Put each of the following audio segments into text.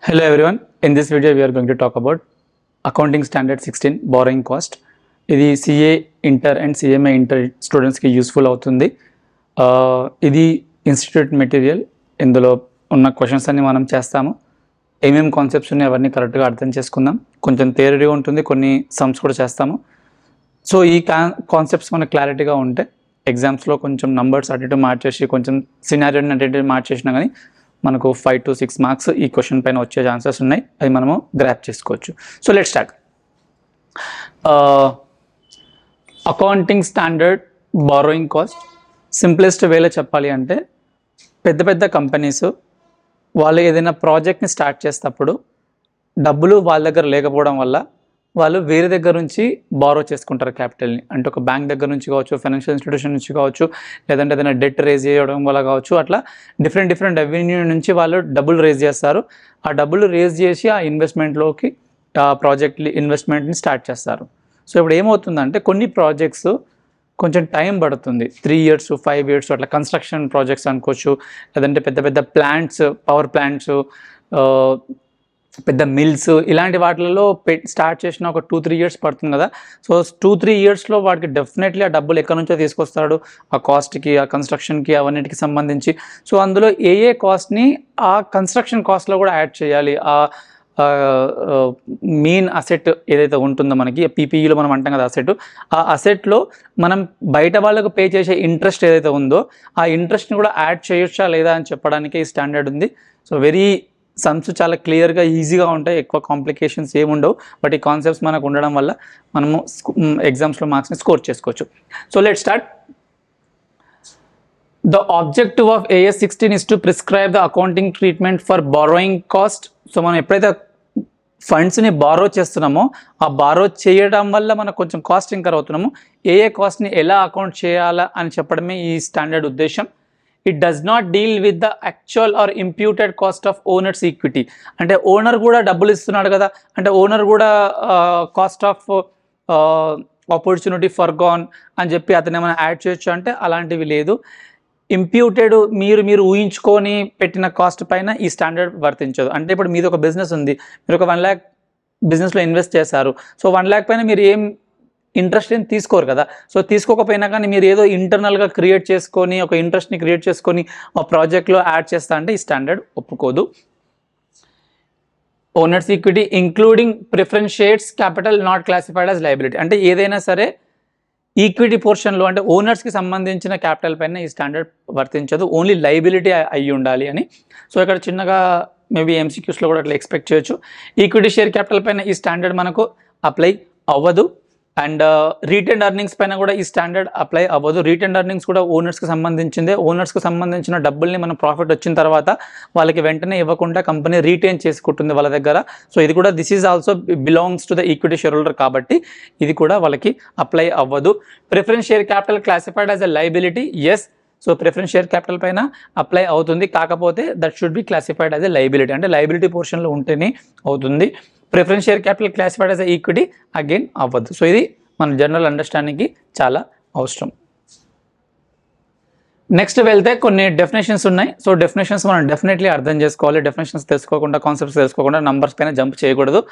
Hello everyone. In this video we are going to talk about Accounting Standard 16 borrowing cost. ఇది CA inter and CMA inter స్టూడెంట్స్కి useful అవుతుంది. ఇది institute material. ఇందులో ఉన్న questions అన్ని మనం చేస్తాము. ఏమేమి కాన్సెప్ట్స్ ఉన్నాయి అవన్నీ కరెక్ట్గా అర్థం చేసుకుందాం. కొంచెం థియరీ ఉంటుంది, కొన్ని సమ్స్ కూడా చేస్తాము. సో ఈ కాన్సెప్ట్స్ మనకు క్లారిటీగా ఉంటే ఎగ్జామ్స్లో కొంచెం నంబర్స్ అటు ఇటు మార్చేసి కొంచెం సినారియోని అటు ఇటు మార్చేసినా కానీ మనకు 5 to 6 మార్క్స్ ఈ క్వశ్చన్ పైన వచ్చే ఛాన్సెస్ ఉన్నాయి. అది మనము గ్రాప్ చేసుకోవచ్చు. So let start. Accounting standard borrowing cost simplest వేలో చెప్పాలి అంటే పెద్ద పెద్ద కంపెనీస్ వాళ్ళు ఏదైనా ప్రాజెక్ట్ని స్టార్ట్ చేసేటప్పుడు డబ్బులు వాళ్ళ దగ్గర లేకపోవడం వల్ల వాళ్ళు వేరే దగ్గర నుంచి బారో చేసుకుంటారు క్యాపిటల్ని. అంటే ఒక బ్యాంక్ దగ్గర నుంచి కావచ్చు, ఫైనాన్షియల్ ఇన్స్టిట్యూషన్ నుంచి కావచ్చు, లేదంటే ఏదైనా డెట్ రేజ్ చేయడం వల్ల కావచ్చు, అట్లా డిఫరెంట్ రెవెన్యూ నుంచి వాళ్ళు డబ్బులు రేజ్ చేస్తారు. ఆ డబ్బులు రేజ్ చేసి ఆ ఇన్వెస్ట్మెంట్లోకి ఆ ప్రాజెక్ట్ ఇన్వెస్ట్మెంట్ని స్టార్ట్ చేస్తారు. సో ఇప్పుడు ఏమవుతుందంటే కొన్ని ప్రాజెక్ట్స్ కొంచెం టైం పడుతుంది, 3 years 5 years అట్లా కన్స్ట్రక్షన్ ప్రాజెక్ట్స్ అనుకోవచ్చు, లేదంటే పెద్ద పెద్ద ప్లాంట్స్, పవర్ ప్లాంట్స్, పెద్ద మిల్స్, ఇలాంటి వాటిలలో స్టార్ట్ చేసిన ఒక 2-3 years పడుతుంది కదా. సో 2-3 yearsలో వాడికి డెఫినెట్లీ ఆ డబ్బులు ఎక్కడి నుంచో తీసుకొస్తాడు, ఆ కాస్ట్కి, ఆ కన్స్ట్రక్షన్కి, అవన్నిటికి సంబంధించి. సో అందులో ఏ కాస్ట్ని ఆ కన్స్ట్రక్షన్ కాస్ట్లో కూడా యాడ్ చేయాలి. ఆ మెయిన్ అసెట్ ఏదైతే ఉంటుందో మనకి పీపీఈలో మనం అంటాం కదా అసెట్, ఆ అసెట్లో మనం బయట వాళ్ళకు పే చేసే ఇంట్రెస్ట్ ఏదైతే ఉందో ఆ ఇంట్రెస్ట్ని కూడా యాడ్ చేయొచ్చా లేదా అని చెప్పడానికి ఈ స్టాండర్డ్ ఉంది. సో వెరీ సమ్స్ చాలా క్లియర్గా ఈజీగా ఉంటాయి, ఎక్కువ కాంప్లికేషన్స్ ఏముండవు. బట్ ఈ కాన్సెప్ట్స్ మనకు ఉండడం వల్ల మనము ఎగ్జామ్స్లో మార్క్స్ని స్కోర్ చేసుకోవచ్చు. So let start. The objective of AS 16 is to prescribe the accounting treatment for borrowing cost. So మనం ఎప్పుడైతే ఫండ్స్ని బారో చేస్తున్నామో ఆ బారో చేయడం వల్ల మనకు కొంచెం కాస్ట్ ఇంకర్ అవుతున్నామో ఏ కాస్ట్ని ఎలా అకౌంట్ చేయాలా అని చెప్పడమే ఈ స్టాండర్డ్ ఉద్దేశం. It does not deal with the actual or imputed cost of owners equity. అంటే ఓనర్ కూడా డబ్బులు ఇస్తున్నాడు కదా, అంటే ఓనర్ కూడా cost of opportunity foregone అని చెప్పి అతను ఏమైనా యాడ్ చేయొచ్చు అంటే అలాంటివి లేదు. ఇంప్యూటెడ్ మీరు ఊహించుకొని పెట్టిన కాస్ట్ పైన ఈ స్టాండర్డ్ వర్తించదు. అంటే ఇప్పుడు మీది ఒక బిజినెస్ ఉంది, మీరు ఒక 1 lakh బిజినెస్లో ఇన్వెస్ట్ చేశారు. సో 1 lakh పైన మీరు ఏం ఇంట్రెస్ట్ ఏం తీసుకోరు కదా. సో తీసుకోకపోయినా కానీ మీరు ఏదో ఇంటర్నల్గా క్రియేట్ చేసుకొని ఒక ఇంట్రెస్ట్ని క్రియేట్ చేసుకొని ఆ ప్రాజెక్ట్లో యాడ్ చేస్తా అంటే ఈ స్టాండర్డ్ ఒప్పుకోదు. Owners equity including preference shares capital not classified as liability. అంటే ఏదైనా సరే ఈక్విటీ పోర్షన్లో అంటే ఓనర్స్కి సంబంధించిన క్యాపిటల్ పైన ఈ స్టాండర్డ్ వర్తించదు, ఓన్లీ లయబిలిటీ అయ్యి ఉండాలి అని. సో ఇక్కడ చిన్నగా మేబీ MCQస్లో కూడా అట్లా ఎక్స్పెక్ట్ చేయొచ్చు. ఈక్విటీ షేర్ క్యాపిటల్ పైన ఈ స్టాండర్డ్ మనకు అప్లై అవ్వదు. అండ్ రీటెండ్ ఎర్నింగ్స్ పైన కూడా ఈ స్టాండర్డ్ అప్లై అవ్వదు. రీటెండ్ ఎర్నింగ్స్ కూడా ఓనర్స్కి సంబంధించిందే. ఓనర్స్కి సంబంధించిన డబ్బుల్ని మనం ప్రాఫిట్ వచ్చిన తర్వాత వాళ్ళకి వెంటనే ఇవ్వకుండా కంపెనీ రీటైన్ చేసుకుంటుంది వాళ్ళ దగ్గర. సో ఇది కూడా this is also belongs to the equity share holder కాబట్టి ఇది కూడా వాళ్ళకి అప్లై అవ్వదు. Preference share capital classified as a liability, yes. So preference share capital పైన అప్లై అవుతుంది, కాకపోతే that should be classified as a liability. అంటే లయబిలిటీ పోర్షన్లో ఉంటేనే అవుతుంది. Preference share capital classified as equity again అవ్వదు. సో ఇది మన జనరల్ అండర్స్టాండింగ్కి చాలా అవసరం. నెక్స్ట్ వెళ్తే కొన్ని డెఫినేషన్స్ ఉన్నాయి. సో డెఫినేషన్స్ మనం డెఫినెట్లీ అర్థం చేసుకోవాలి. డెఫినేషన్స్ తెలుసుకోకుండా, కాన్సెప్ట్స్ తెలుసుకోకుండా నంబర్స్ పైన జంప్ చేయకూడదు.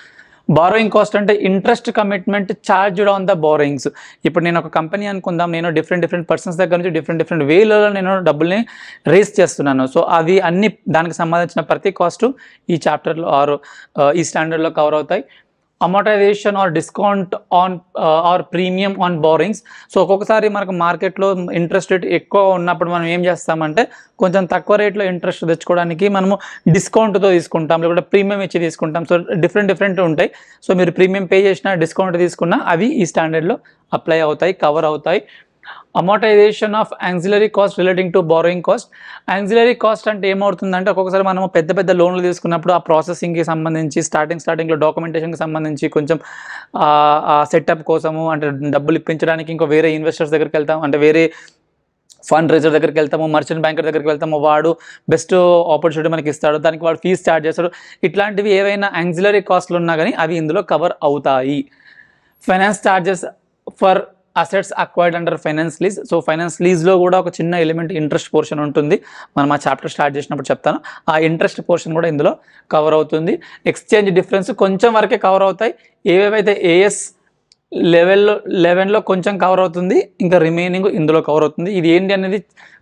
బారోయింగ్ కాస్ట్ అంటే interest commitment charged on the borrowings. ఇప్పుడు నేను ఒక కంపెనీ అనుకుందాం, నేను డిఫరెంట్ పర్సన్స్ దగ్గర నుంచి డిఫరెంట్ వేలలో నేను డబ్బుల్ని రేస్ చేస్తున్నాను. సో అవి అన్ని దానికి సంబంధించిన ప్రతి కాస్ట్ ఈ చాప్టర్లో ఈ స్టాండర్డ్లో కవర్ అవుతాయి. Amortization or discount on or premium on borrowings. So ఒక్కొక్కసారి మనకు మార్కెట్లో ఇంట్రెస్ట్ రేట్ ఎక్కువ ఉన్నప్పుడు మనం ఏం చేస్తామంటే కొంచెం తక్కువ రేట్లో ఇంట్రెస్ట్ తెచ్చుకోవడానికి మనము డిస్కౌంట్తో తీసుకుంటాం, లేకపోతే ప్రీమియం ఇచ్చి తీసుకుంటాం. సో డిఫరెంట్ ఉంటాయి. సో మీరు ప్రీమియం పే చేసినా, డిస్కౌంట్ తీసుకున్నా అవి ఈ స్టాండర్డ్లో అప్లై అవుతాయి, కవర్ అవుతాయి. Amortization of ancillary cost relating to borrowing cost. Ancillary cost అంటే ఏమవుతుందంటే ఒక్కొక్కసారి మనము పెద్ద లోన్లు తీసుకున్నప్పుడు ఆ ప్రాసెసింగ్కి సంబంధించి స్టార్టింగ్లో డాక్యుమెంటేషన్కి సంబంధించి కొంచెం సెటప్ కోసము అంటే డబ్బులు ఇప్పించడానికి ఇంకో వేరే ఇన్వెస్టర్స్ దగ్గరికి వెళ్తాం, అంటే వేరే ఫండ్ రైజర్ దగ్గరికి వెళ్తాము, మర్చెంట్ బ్యాంకర్ దగ్గరికి వెళ్తాము, వాడు బెస్ట్ ఆపర్చునిటీ మనకి ఇస్తాడు, దానికి వాడు ఫీజు ఛార్జ్ చేస్తాడు. ఇట్లాంటివి ఏవైనా యాన్సిలరీ కాస్ట్లు ఉన్నా కానీ అవి ఇందులో కవర్ అవుతాయి. Finance charges for assets acquired under finance lease. So finance లీజ్లో కూడా ఒక చిన్న ఎలిమెంట్ ఇంట్రెస్ట్ పోర్షన్ ఉంటుంది. మనం ఆ చాప్టర్ స్టార్ట్ చేసినప్పుడు చెప్తాను. ఆ ఇంట్రెస్ట్ పోర్షన్ కూడా ఇందులో కవర్ అవుతుంది. ఎక్స్చేంజ్ డిఫరెన్స్ కొంచెం వరకే కవర్ అవుతాయి. ఏవేవైతే ఏఎస్ 11లో కొంచెం కవర్ అవుతుంది, ఇంకా రిమైనింగ్ ఇందులో కవర్ అవుతుంది. ఇది ఏంటి అనేది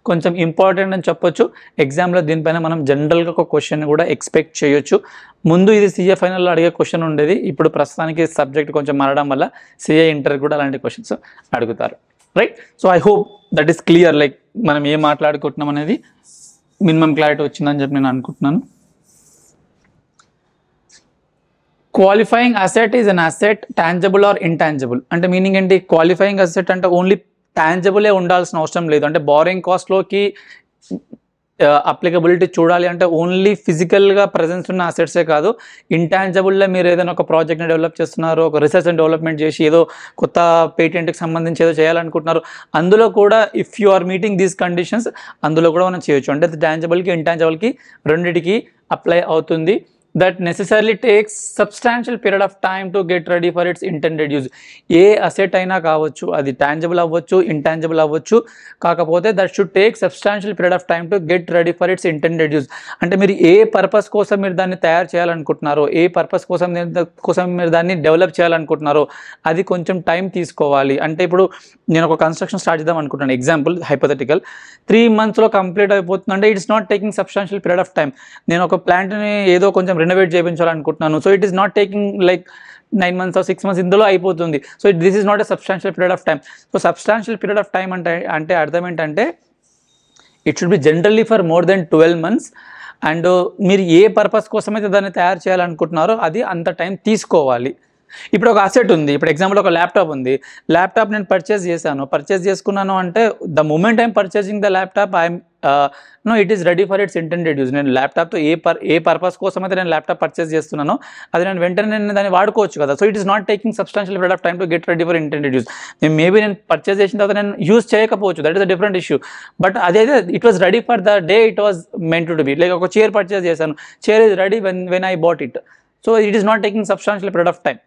కొంచెం ఇంపార్టెంట్ అని చెప్పొచ్చు. ఎగ్జామ్లో దీనిపైన మనం జనరల్గా ఒక క్వశ్చన్ కూడా ఎక్స్పెక్ట్ చేయొచ్చు. ముందు ఇది సిఏ ఫైనల్లో అడిగే క్వశ్చన్ ఉండేది. ఇప్పుడు ప్రస్తుతానికి సబ్జెక్ట్ కొంచెం మారడం వల్ల సిఏ ఇంటర్ కూడా అలాంటి క్వశ్చన్స్ అడుగుతారు, right? So I hope that is clear, like మనం ఏం మాట్లాడుకుంటున్నాం అనేది మినిమం క్లారిటీ వచ్చిందని చెప్పి నేను అనుకుంటున్నాను. Qualifying asset is an asset tangible or intangible అంటే మీనింగ్ ఏంటి? క్వాలిఫైయింగ్ అసెట్ అంటే ఓన్లీ టాంజబులే ఉండాల్సిన అవసరం లేదు. అంటే బారోయింగ్ కాస్ట్లోకి అప్లికబిలిటీ చూడాలి అంటే ఓన్లీ ఫిజికల్గా ప్రజెన్స్ ఉన్న అసెట్సే కాదు, ఇంటాంజబుల్లో మీరు ఏదైనా ఒక ప్రాజెక్ట్ని డెవలప్ చేస్తున్నారు, ఒక రీసెర్చ్ అండ్ డెవలప్మెంట్ చేసి ఏదో కొత్త పేటెంట్కి సంబంధించి ఏదో చేయాలనుకుంటున్నారు, అందులో కూడా if you are meeting these conditions అందులో కూడా మనం చేయొచ్చు. అంటే టాంజబుల్కి ఇంటాంజబుల్కి రెండింటికి అప్లై అవుతుంది. that necessarily takes substantial period of time to get ready for its intended use. A asset అయినా కావచ్చు, అది టాంజబుల్ అవ్వచ్చు, ఇంటాంజబుల్ అవ్వచ్చు, కాకపోతే that should take substantial period of time to get ready for its intended use. అంటే మీరు ఏ purpose కోసం మీరు దాన్ని తయారు చేయాలనుకుంటున్నారో, ఏ పర్పస్ కోసం మీరు దాన్ని డెవలప్ చేయాలనుకుంటున్నారో అది కొంచెం టైం తీసుకోవాలి. అంటే ఇప్పుడు నేను ఒక కన్స్ట్రక్షన్ స్టార్ట్ చేద్దాం అనుకుంటున్నాను, ఎగ్జాంపుల్ హైపోథెటికల్, 3 monthsలో కంప్లీట్ అయిపోతుంది అంటే it's not taking substantial period of time. నేను ఒక ప్లాంట్ని ఏదో కొంచెం రెనోవేట్ చేయించాలనుకుంటున్నాను, so it is not taking like 9 months or 6 months ఇందులో అయిపోతుంది. So this is not a substantial period of time. So substantial period of time అంటే అర్థం ఏంటంటే it should be generally for more than 12 months. And మీరు ఏ purpose కోసం అయితే దాన్ని తయారు చేయాలనుకుంటున్నారో అది అంత టైం తీసుకోవాలి. ఇప్పుడు ఒక అసెట్ ఉంది, ఇప్పుడు ఎగ్జాంపుల్ ఒక ల్యాప్టాప్ ఉంది, ల్యాప్టాప్ నేను పర్చేస్ చేసుకున్నాను అంటే the moment I'm purchasing the laptop no it is ready for its intended use. నేను ల్యాప్టాప్తో ఏ పర్పస్ కోసం అయితే నేను ల్యాప్టాప్ పర్చేస్ చేస్తున్నానో అది నేను వెంటనే నేను దాన్ని వాడుకోవచ్చు కదా. So it is not taking substantial period of time to get ready for intended use. Maybe నేను పర్చేస్ చేసిన తర్వాత నేను యూజ్ చేయకపోవచ్చు, that is a different issue. But అదైతే it was ready for the day it was meant to be. Like ఒక chair purchase చేశాను, chair is ready when I bought it. So it is not taking substantial period of time.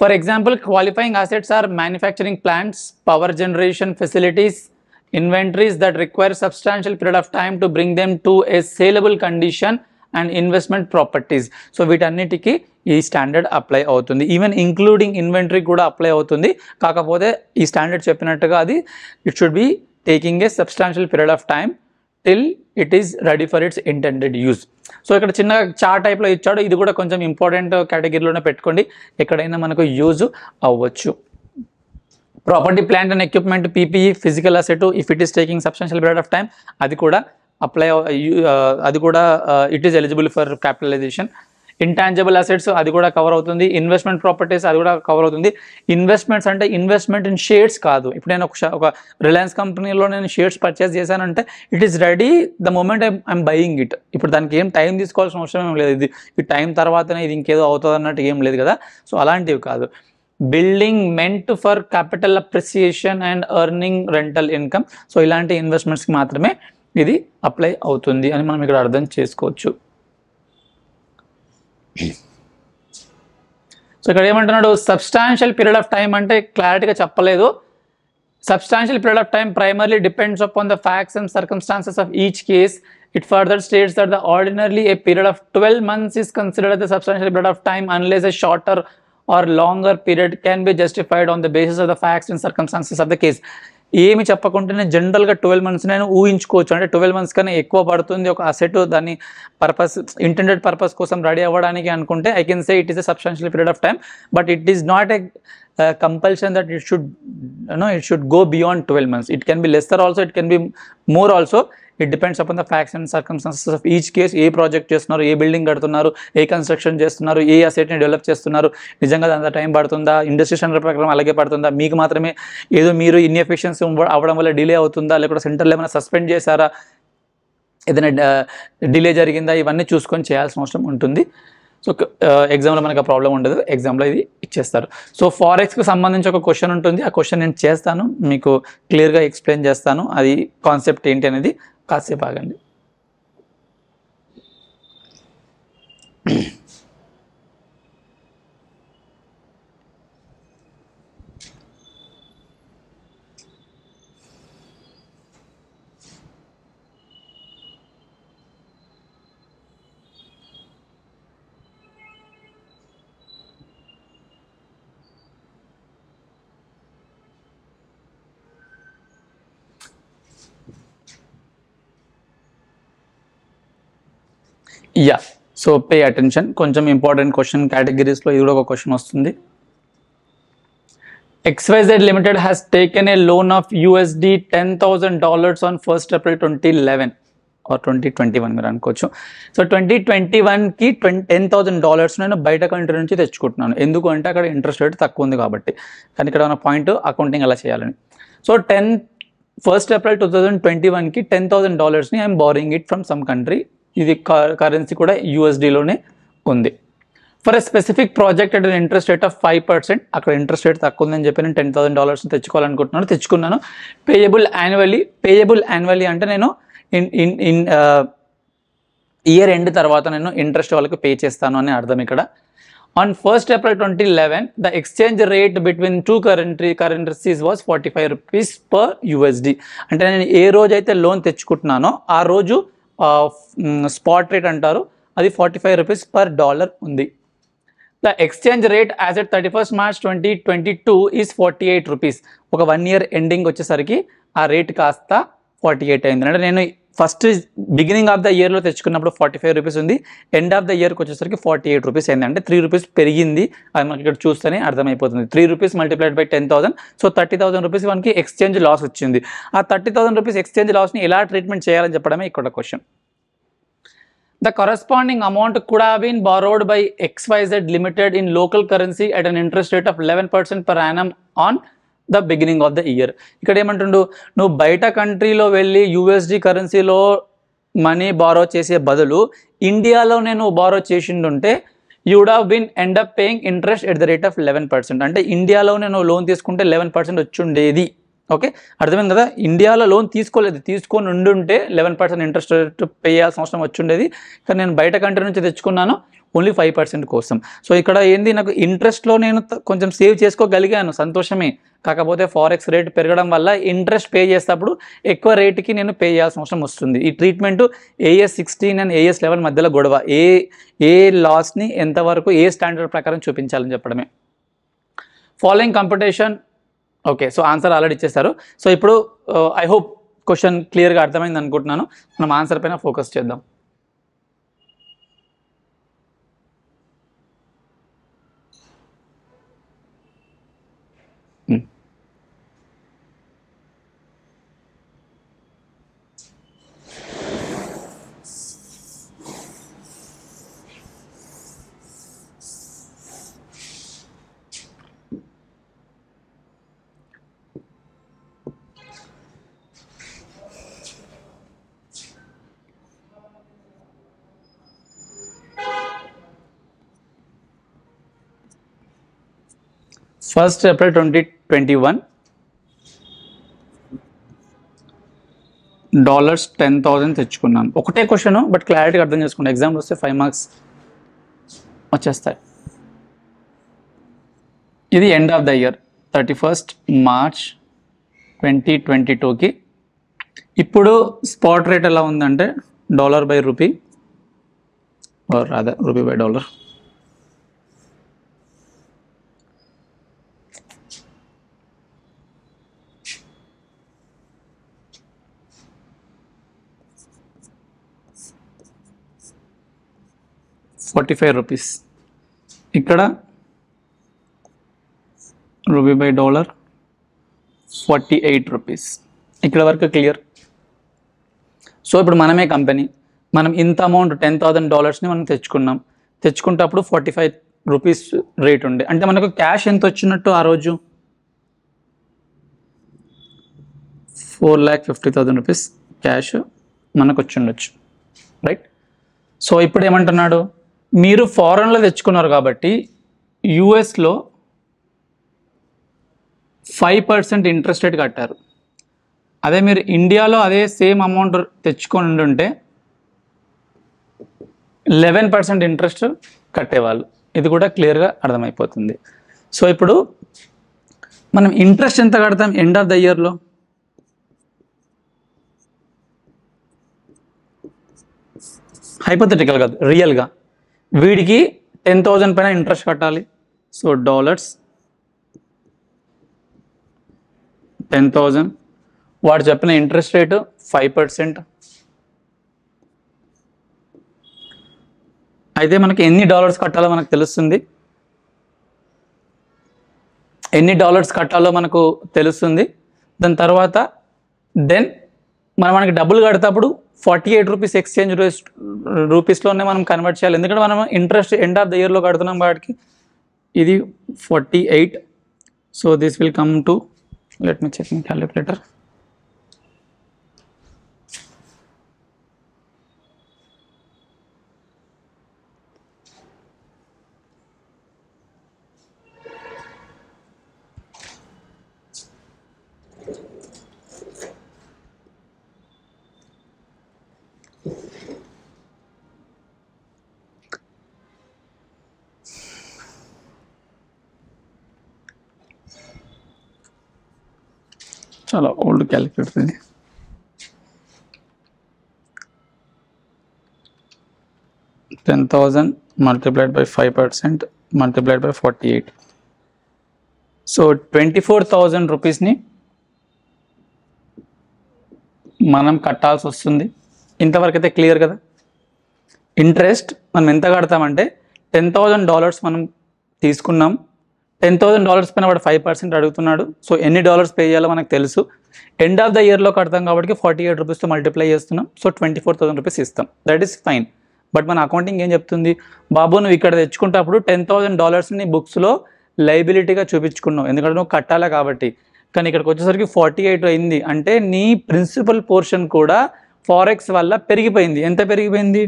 For example, qualifying assets are manufacturing plants, power generation facilities, inventories that require substantial period of time to bring them to a saleable condition, and investment properties. So వీటన్నిటికీ ఈ standard apply అవుతుంది. Even including inventory కూడా apply అవుతుంది. కాకపోతే ఈ standard చెప్పినట్టుగా అది it should be taking a substantial period of time till it is ready for its intended use. So ఇక్కడ చిన్న చార్ట్ టైప్లో ఇచ్చాడు, ఇది కూడా కొంచెం ఇంపార్టెంట్ కేటగిరీలోనే పెట్టుకోండి, ఎక్కడైనా మనకు యూజ్ అవ్వచ్చు. Property plant and equipment PPE physical asset if it is taking substantial period of time అది కూడా it is eligible for capitalization. Intangible assets అది కూడా కవర్ అవుతుంది. ఇన్వెస్ట్మెంట్ ప్రాపర్టీస్ అది కూడా కవర్ అవుతుంది. ఇన్వెస్ట్మెంట్స్ అంటే ఇన్వెస్ట్మెంట్ ఇన్ షేర్స్ కాదు. ఇప్పుడు నేను ఒక రిలయన్స్ కంపెనీలో నేను షేర్స్ పర్చేస్ చేశానంటే it is ready the moment I'm buying it. ఇప్పుడు దానికి ఏం టైం తీసుకోవాల్సిన అవసరం ఏం లేదు, ఇది టైం తర్వాతనే ఇది ఇంకేదో అవుతుంది అన్నట్టు ఏం లేదు కదా. సో అలాంటివి కాదు. Building meant for capital appreciation and earning rental income, so ఇలాంటి ఇన్వెస్ట్మెంట్స్కి మాత్రమే ఇది అప్లై అవుతుంది అని మనం ఇక్కడ అర్థం చేసుకోవచ్చు. సో ఇక్కడ ఏమంటున్నాడు, సబ్స్టాన్షియల్ పీరియడ్ ఆఫ్ టైం అంటే క్లారిటీగా చెప్పలేదు. Substantial period of time primarily depends upon the facts and circumstances of each case. It further states that the ordinarily a period of 12 months is considered as a substantial period of time unless a shorter or longer period can be justified on the basis of the facts and circumstances of the case. ఏమి చెప్పకుంటేనే జనరల్గా 12 months నేను ఊహించుకోవచ్చు. అంటే 12 months కన్నా ఎక్కువ పడుతుంది ఒక asset దాన్ని purpose intended purpose కోసం రెడీ అవ్వడానికి అనుకుంటే I can say it is a substantial period of time. But it is not a compulsion that it should go beyond 12 months. It can be lesser also, it can be more also. It depends upon the facts and circumstances of each case. A project చేస్తున్నారు, ఏ building కడుతున్నారు, ఏ construction చేస్తున్నారు, ఏ అసెట్ని develop చేస్తున్నారు, నిజంగా అంత time పడుతుందా, industry standard ప్రకారం అలాగే పడుతుందా, మీకు మాత్రమే ఏదో మీరు ఇన్ఎఫిషియన్సీ అవ్వడం వల్ల డిలే అవుతుందా, లేకపోతే సెంటర్లో ఏమైనా సస్పెండ్ చేశారా, ఏదైనా డిలే జరిగిందా, ఇవన్నీ చూసుకొని చేయాల్సిన అవసరం ఉంటుంది. సో ఎగ్జామ్లో మనకు ఆ ప్రాబ్లం ఉండదు, ఎగ్జామ్లో ఇది ఇచ్చేస్తారు. సో ఫారెక్స్కి సంబంధించి ఒక క్వశ్చన్ ఉంటుంది, ఆ క్వశ్చన్ నేను చేస్తాను, మీకు క్లియర్గా ఎక్స్ప్లెయిన్ చేస్తాను, అది కాన్సెప్ట్ ఏంటి అనేది కాసేపు ఆగండి. యా, సో పే అటెన్షన్, కొంచెం ఇంపార్టెంట్ క్వశ్చన్ కేటగిరీస్లో ఇది కూడా ఒక క్వశ్చన్ వస్తుంది. XYZ Limited has taken a loan of USD $10,000 on 1st April 2011 or 2021 మీరు అనుకోవచ్చు. సో 2021కి $10,000 నేను బయట కంట్రీ నుంచి తెచ్చుకుంటున్నాను. ఎందుకు అంటే అక్కడ ఇంట్రెస్ట్ రేట్ తక్కువ ఉంది కాబట్టి. కానీ ఇక్కడ ఉన్న పాయింట్ అకౌంటింగ్ ఎలా చేయాలని. సో 1st April 2021కి $10,000ని I'm borrowing it from some country. ఇది కరెన్సీ కూడా USDలోనే ఉంది. For a specific project at interest rate of 5%. అక్కడ ఇంట్రెస్ట్ రేట్ తక్కువ ఉందని చెప్పి నేను $10,000 తెచ్చుకోవాలనుకుంటున్నాను, తెచ్చుకున్నాను. పేయబుల్ యాన్యువల్లీ అంటే నేను ఇన్ ఇయర్ ఎండ్ తర్వాత నేను ఇంట్రెస్ట్ వాళ్ళకి పే చేస్తాను అని అర్థం ఇక్కడ. On 1st April 2011 the exchange rate between two currencies was 45 rupees per USD. అంటే నేను ఏ రోజు అయితే లోన్ తెచ్చుకుంటున్నానో ఆ రోజు స్పాట్ రేట్ అంటారు, అది 45 రూపీస్ per dollar ఉంది. The exchange rate as at 31st March 2022 is 48 rupees. ఒక 1 year ఎండింగ్ వచ్చేసరికి ఆ రేట్ కాస్త 48 అయింది. అంటే నేను ఫస్ట్ బిగినింగ్ ఆఫ్ ద ఇయర్లో తెచ్చుకున్నప్పుడు 45 రూపీస్ ఉంది, ఎండ్ ఆఫ్ ద ఇయర్కి వచ్చేసరికి 48 రూపీస్ అయింది. అంటే 3 రూపీస్ పెరిగింది. అది మనకి ఇక్కడ చూస్తేనే అర్థమైపోతుంది. 3 rupees multiplied by 10,000, so 30,000 rupees మనకి ఎక్స్చేంజ్ లాస్ వచ్చింది. ఆ 30,000 రూపీస్ ఎక్స్చేంజ్ లాస్ని ఎలా ట్రీట్మెంట్ చేయాలని చెప్పడమే ఇక్కడ question. The corresponding amount could have been borrowed by XYZ Limited in local currency at an interest rate of 11% per annum on the beginning of the year. ఇక్కడ ఏమంటుండు, నువ్వు బయట కంట్రీలో వెళ్ళి USD కరెన్సీలో మనీ బారో చేసే బదులు ఇండియాలో నేను borrow చేసిండుంటే you would have been end up paying interest at the rate of 11%. అంటే ఇండియాలో నేను లోన్ తీసుకుంటే 11% వచ్చి ఉండేది. ఓకే, అర్థమైంది కదా. ఇండియాలో లోన్ తీసుకొని ఉండుంటే 11% ఇంట్రెస్ట్ రేట్ పే చేయాల్సిన అవసరం వచ్చి ఉండేది. కానీ నేను బయట కంట్రీ నుంచి తెచ్చుకున్నాను ఓన్లీ 5% కోసం. సో ఇక్కడ ఏంది, నాకు ఇంట్రెస్ట్లో నేను కొంచెం సేవ్ చేసుకోగలిగాను, సంతోషమే. కాకపోతే ఫారెక్స్ రేట్ పెరగడం వల్ల ఇంట్రెస్ట్ పే చేసేటప్పుడు ఎక్కువ రేటుకి నేను పే చేయాల్సిన అవసరం వస్తుంది. ఈ ట్రీట్మెంట్ AS 16 అండ్ AS 11 మధ్యలో గొడవ. ఏ లాస్ని ఎంతవరకు ఏ స్టాండర్డ్ ప్రకారం చూపించాలని చెప్పడమే. Following competition. Okay, so answer already ఇచ్చేస్తారు. సో ఇప్పుడు ఐ హోప్ క్వశ్చన్ క్లియర్గా అర్థమైంది అనుకుంటున్నాను. మనం ఆన్సర్ పైన ఫోకస్ చేద్దాం. First April 2021 $10,000 తెచ్చుకున్నాను. ఒకటే క్వశ్చన్, బట్ క్లారిటీగా అర్థం చేసుకోండి. ఎగ్జామ్లో వస్తే 5 మార్క్స్ వచ్చేస్తాయి. ఇది end of the year 31st March 2022కి. ఇప్పుడు స్పాట్ రేట్ ఎలా ఉందంటే $1 by rupee or rather rupee by dollar. ₹45. ఇక్కడ రూపీ బై డాలర్ ₹48. ఇక్కడ వరకు క్లియర్. సో ఇప్పుడు మనమే కంపెనీ, మనం ఇంత అమౌంట్ $10,000ని మనం తెచ్చుకుంటప్పుడు ₹45 రేట్ ఉండే. అంటే మనకు క్యాష్ ఎంత వచ్చినట్టు ఆ రోజు ₹4,50,000 క్యాష్ మనకు వచ్చి ఉండొచ్చు, రైట్. సో ఇప్పుడు ఏమంటున్నాడు, మీరు ఫారెన్లో తెచ్చుకున్నారు కాబట్టి యూఎస్లో 5% ఇంట్రెస్ట్ రేట్ కట్టారు. అదే మీరు ఇండియాలో అదే సేమ్ అమౌంట్ తెచ్చుకొని ఉంటే 11% ఇంట్రెస్ట్ కట్టేవాళ్ళు. ఇది కూడా క్లియర్గా అర్థమైపోతుంది. సో ఇప్పుడు మనం ఇంట్రెస్ట్ ఎంత కడతాం ఎండ్ ఆఫ్ ద ఇయర్లో? హైపోథెటికల్ కాదు, రియల్గా. వీడికి 10,000 పైన ఇంట్రెస్ట్ కట్టాలి. సో $10,000, వాడు చెప్పిన ఇంట్రెస్ట్ రేటు 5%. అయితే మనకి ఎన్ని డాలర్స్ కట్టాలో మనకు తెలుస్తుంది, దాని తర్వాత దెన్ మనకి డబ్బులు కడేటప్పుడు 48 రూపీస్ ఎక్స్చేంజ్ రూపీస్లోనే మనం కన్వర్ట్ చేయాలి, ఎందుకంటే మనం ఇంట్రెస్ట్ ఎండ్ ఆఫ్ ద ఇయర్లో కడుతున్నాం వాటికి. ఇది 48. So this will come to, let me check my calculator. చాలా ఓల్డ్ క్యాలిక్యులేటర్ ఇది. $10,000 multiplied by 5% multiplied by 48. So 24,000 రూపీస్ని మనం కట్టాల్సి వస్తుంది. ఇంతవరకు అయితే క్లియర్ కదా. ఇంట్రెస్ట్ మనం ఎంత కడతామంటే $10,000 మనం తీసుకున్నాం, $10,000 పైన వాడు 5% అడుగుతున్నాడు. సో ఎన్ని డాలర్స్ పే చేయాలో మనకు తెలుసు. ఎండ్ ఆఫ్ ద ఇయర్లో కడతాం కాబట్టి 48 రూపీస్తో మల్టిప్లై చేస్తున్నాం. సో 24,000 రూపీస్ ఇస్తాం, దట్ ఈస్ ఫైన్. బట్ మన అకౌంటింగ్ ఏం చెప్తుంది, బాబు నువ్వు ఇక్కడ తెచ్చుకుంటప్పుడు $10,000ని బుక్స్లో లైబిలిటీగా చూపించుకున్నావు, ఎందుకంటే నువ్వు కట్టాలా కాబట్టి. కానీ ఇక్కడికి వచ్చేసరికి 48 అయింది అంటే నీ ప్రిన్సిపల్ పోర్షన్ కూడా ఫారెక్స్ వల్ల పెరిగిపోయింది. ఎంత పెరిగిపోయింది?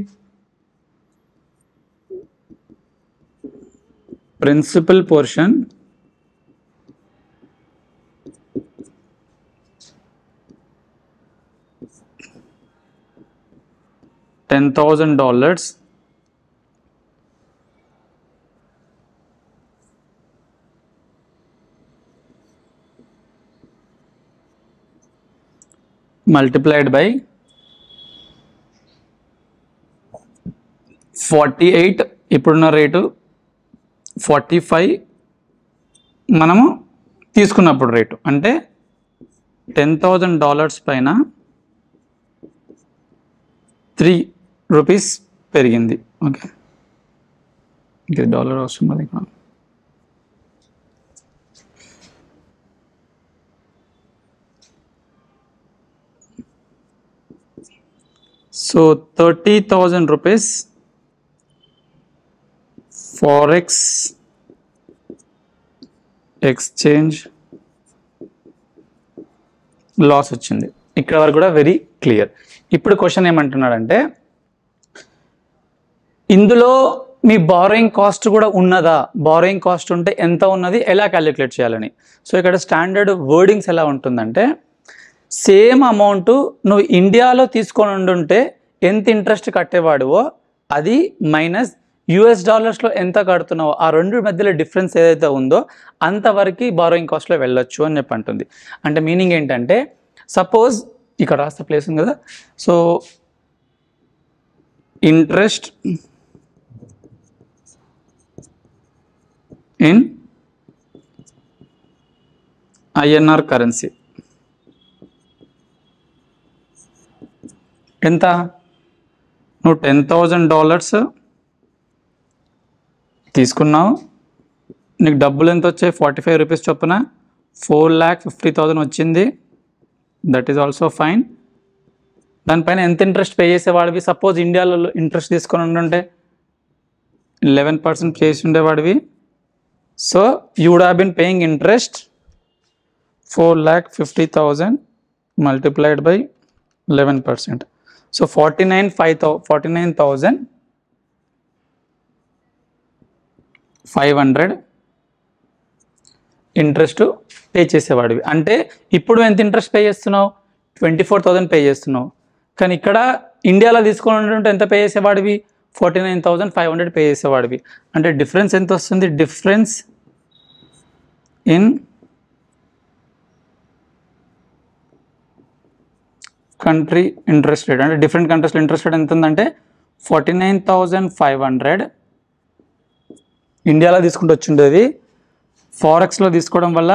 ప్రిన్సిపల్ పోర్షన్ $10,000 multiplied by 48, ఇప్పుడున్న రేటు 45 మనము తీసుకున్నప్పుడు రేటు, అంటే $10,000 పైన 3 రూపీస్ పెరిగింది. ఓకే, ఇది డాలర్ అవసరం అది ఇక్కడ. So 30,000 rupees forex exchange loss వచ్చింది. ఇక్కడ వరకు కూడా వెరీ క్లియర్. ఇప్పుడు క్వశ్చన్ ఏమంటున్నాడంటే ఇందులో మీ బారోయింగ్ కాస్ట్ కూడా ఉన్నదా, బారోయింగ్ కాస్ట్ ఉంటే ఎంత ఉన్నది, ఎలా క్యాలిక్యులేట్ చేయాలని. సో ఇక్కడ స్టాండర్డ్ వర్డింగ్స్ ఎలా ఉంటుందంటే, సేమ్ అమౌంట్ నువ్వు ఇండియాలో తీసుకొని ఉండుంటే ఎంత ఇంట్రెస్ట్ కట్టేవాడువో అది మైనస్ US$లో ఎంత కడుతున్నావో ఆ రెండు మధ్యలో డిఫరెన్స్ ఏదైతే ఉందో అంతవరకు బారోయింగ్ కాస్ట్లో వెళ్ళొచ్చు అని చెప్పి అంటుంది. అంటే మీనింగ్ ఏంటంటే, సపోజ్ ఇక్కడ రాస్తే ప్లేస్ ఉంది కదా, so interest in INR currency ఎంత, నువ్వు $10,000 తీసుకున్నావు, నీకు డబ్బులు ఎంత వచ్చాయి, 45 రూపీస్ చొప్పున 4,50,000 వచ్చింది. That is also fine. దానిపైన ఎంత ఇంట్రెస్ట్ పే చేసేవాడివి, సపోజ్ ఇండియాలో ఇంట్రెస్ట్ తీసుకొని ఉండుంటే 11% చేసి ఉండేవాడివి. So you would have been paying interest 4,50,000 multiplied by 11%. So 49,500 interest pay చేసేవాడివి. అంటే ఇప్పుడు ఎంత ఇంట్రెస్ట్ పే చేస్తున్నావు, 24,000 పే చేస్తున్నావు. కానీ ఇక్కడ ఇండియాలో తీసుకొని ఉంటే ఎంత పే చేసేవాడివి, 49,500 పే చేసేవాడివి. అంటే డిఫరెన్స్ ఎంత వస్తుంది, difference in country interest rate, అంటే డిఫరెంట్ కంట్రీస్లో ఇంట్రెస్ట్ రేట్ ఎంత ఉందంటే 49,500 ఇండియాలో తీసుకుంటూ వచ్చిండేది, ఫారెక్స్లో తీసుకోవడం వల్ల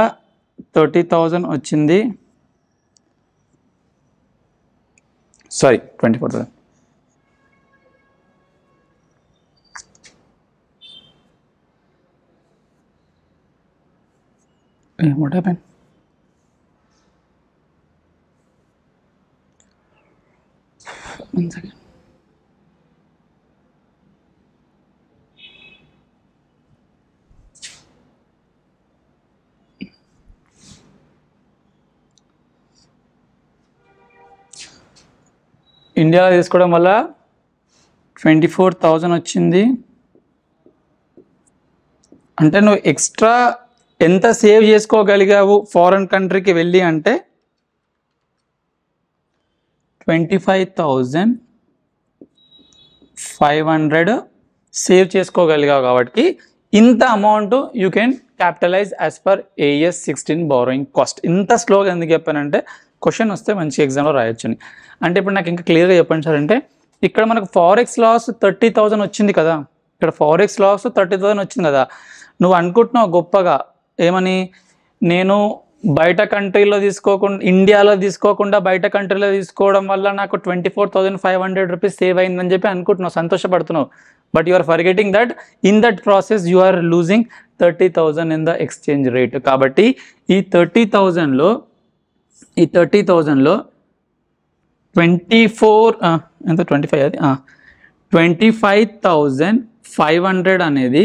30,000 వచ్చింది, sorry 24,000. what happened? One second. ఇండియాలో తీసుకోవడం వల్ల 24,000 వచ్చింది. అంటే నువ్వు ఎక్స్ట్రా ఎంత సేవ్ చేసుకోగలిగావు ఫారెన్ కంట్రీకి వెళ్ళి అంటే 25,500 సేవ్ చేసుకోగలిగావు. కాబట్టి ఇంత amount you can capitalise as per AS 16 borrowing cost. ఇంత స్లోగా ఎందుకు చెప్పానంటే క్వశ్చన్ వస్తే మంచి ఎగ్జామ్లో రాయొచ్చని. అంటే ఇప్పుడు నాకు ఇంకా క్లియర్గా చెప్పండి సార్ అంటే ఇక్కడ మనకు ఫారెక్స్ లాస్ 30,000 వచ్చింది కదా, ఇక్కడ ఫారెక్స్ లాస్ 30,000 వచ్చింది కదా. నువ్వు అనుకుంటున్నావు గొప్పగా ఏమని, నేను బయట కంట్రీలో తీసుకోకుండా ఇండియాలో తీసుకోకుండా బయట కంట్రీలో తీసుకోవడం వల్ల నాకు 24,500 రూపీస్ సేవ్ అయిందని చెప్పి అనుకుంటున్నావు, సంతోషపడుతున్నావు. But you are forgetting that in that process you are losing 30,000 in the exchange rate. కాబట్టి ఈ 30,000లో 25,500 అనేది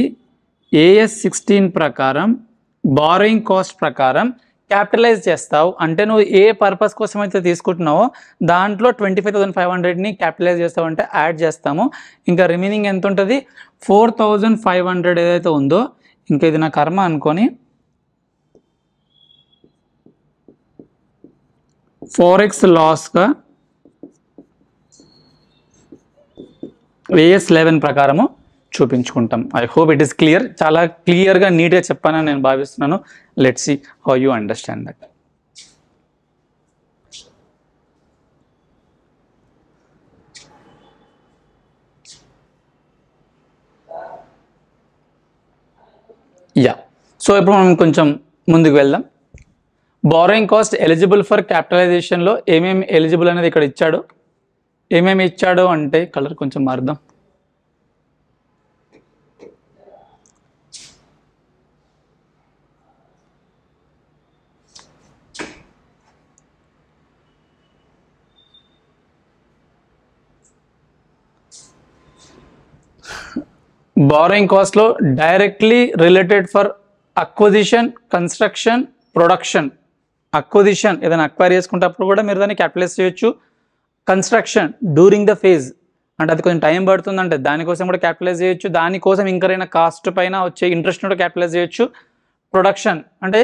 AS 16 ప్రకారం బారోయింగ్ కాస్ట్ ప్రకారం క్యాపిటలైజ్ చేస్తావు. అంటే నువ్వు ఏ పర్పస్ కోసం అయితే తీసుకుంటున్నావో దాంట్లో 25,500ని క్యాపిటలైజ్ చేస్తావు అంటే యాడ్ చేస్తాము. ఇంకా రిమైనింగ్ ఎంత ఉంటుంది 4,500 ఏదైతే ఉందో, ఇంకా ఇది నా కర్మ అనుకొని ఫారెక్స్ లాస్గా AS 11 ప్రకారము చూపించుకుంటాం. I hope it is clear. చాలా క్లియర్గా నీట్గా చెప్పానని నేను భావిస్తున్నాను. Let's see how you understand that. Yeah, so ఇప్పుడు మనం కొంచెం ముందుకు వెళ్దాం. బారోయింగ్ కాస్ట్ ఎలిజిబుల్ ఫర్ క్యాపిటలైజేషన్లో ఏమేమి ఎలిజిబుల్ అనేది ఇక్కడ ఇచ్చాడు. ఏమేమి ఇచ్చాడు అంటే కలర్ కొంచెం మారుద్దాం. బారోయింగ్ కాస్ట్లో directly related for acquisition, construction, production. Acquisition ఏదైనా అక్వైర్ చేసుకునేటప్పుడు కూడా మీరు దాన్ని క్యాపిటలైజ్ చేయొచ్చు. కన్స్ట్రక్షన్ డ్యూరింగ్ ద ఫేజ్ అంటే అది కొంచెం టైం పడుతుందంటే దానికోసం కూడా క్యాపిటలైజ్ చేయొచ్చు. దానికోసం ఇంకరైనా కాస్ట్ పైన వచ్చే ఇంట్రెస్ట్ కూడా క్యాపిటలైజ్ చేయొచ్చు. ప్రొడక్షన్ అంటే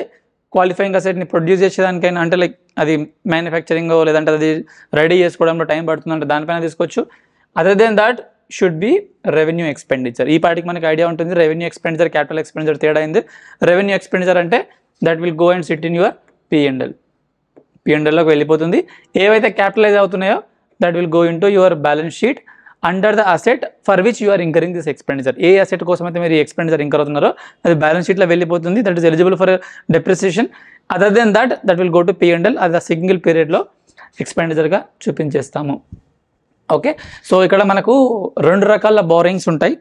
క్వాలిఫైయింగ్ అసెట్ని ప్రొడ్యూస్ చేసేదానికైనా అంటే లైక్ అది మ్యానుఫ్యాక్చరింగ్ లేదంటే అది రెడీ చేసుకోవడంలో టైం పడుతుందంటే దానిపైన తీసుకోవచ్చు. Other than that should be revenue expenditure. ఈ పాటికి మనకి ఐడియా ఉంటుంది రెవెన్యూ ఎక్స్పెండిచర్ క్యాపిటల్ ఎక్స్పెండిచర్ తేడా అయింది. రెవెన్యూ ఎక్స్పెండిచర్ అంటే that will go and sit in your P&L. P&Lలోకి వెళ్ళిపోతుంది. ఏవైతే క్యాపిటలైజ్ అవుతున్నాయో that will go into your balance sheet under the asset for which you are incurring this expenditure. ఏ asset కోసం అయితే మీరు ఈ ఎక్స్పెండిచర్ ఇంకర్ అవుతున్నారో అది బ్యాలెన్స్ షీట్లో వెళ్ళిపోతుంది. That is eligible for depreciation. Other than that will go to P&L. అది ఆ సింగిల్ పీరియడ్లో ఎక్స్పెండిచర్గా చూపించేస్తాము. ఓకే, సో ఇక్కడ మనకు రెండు రకాల బారోయింగ్స్ ఉంటాయి.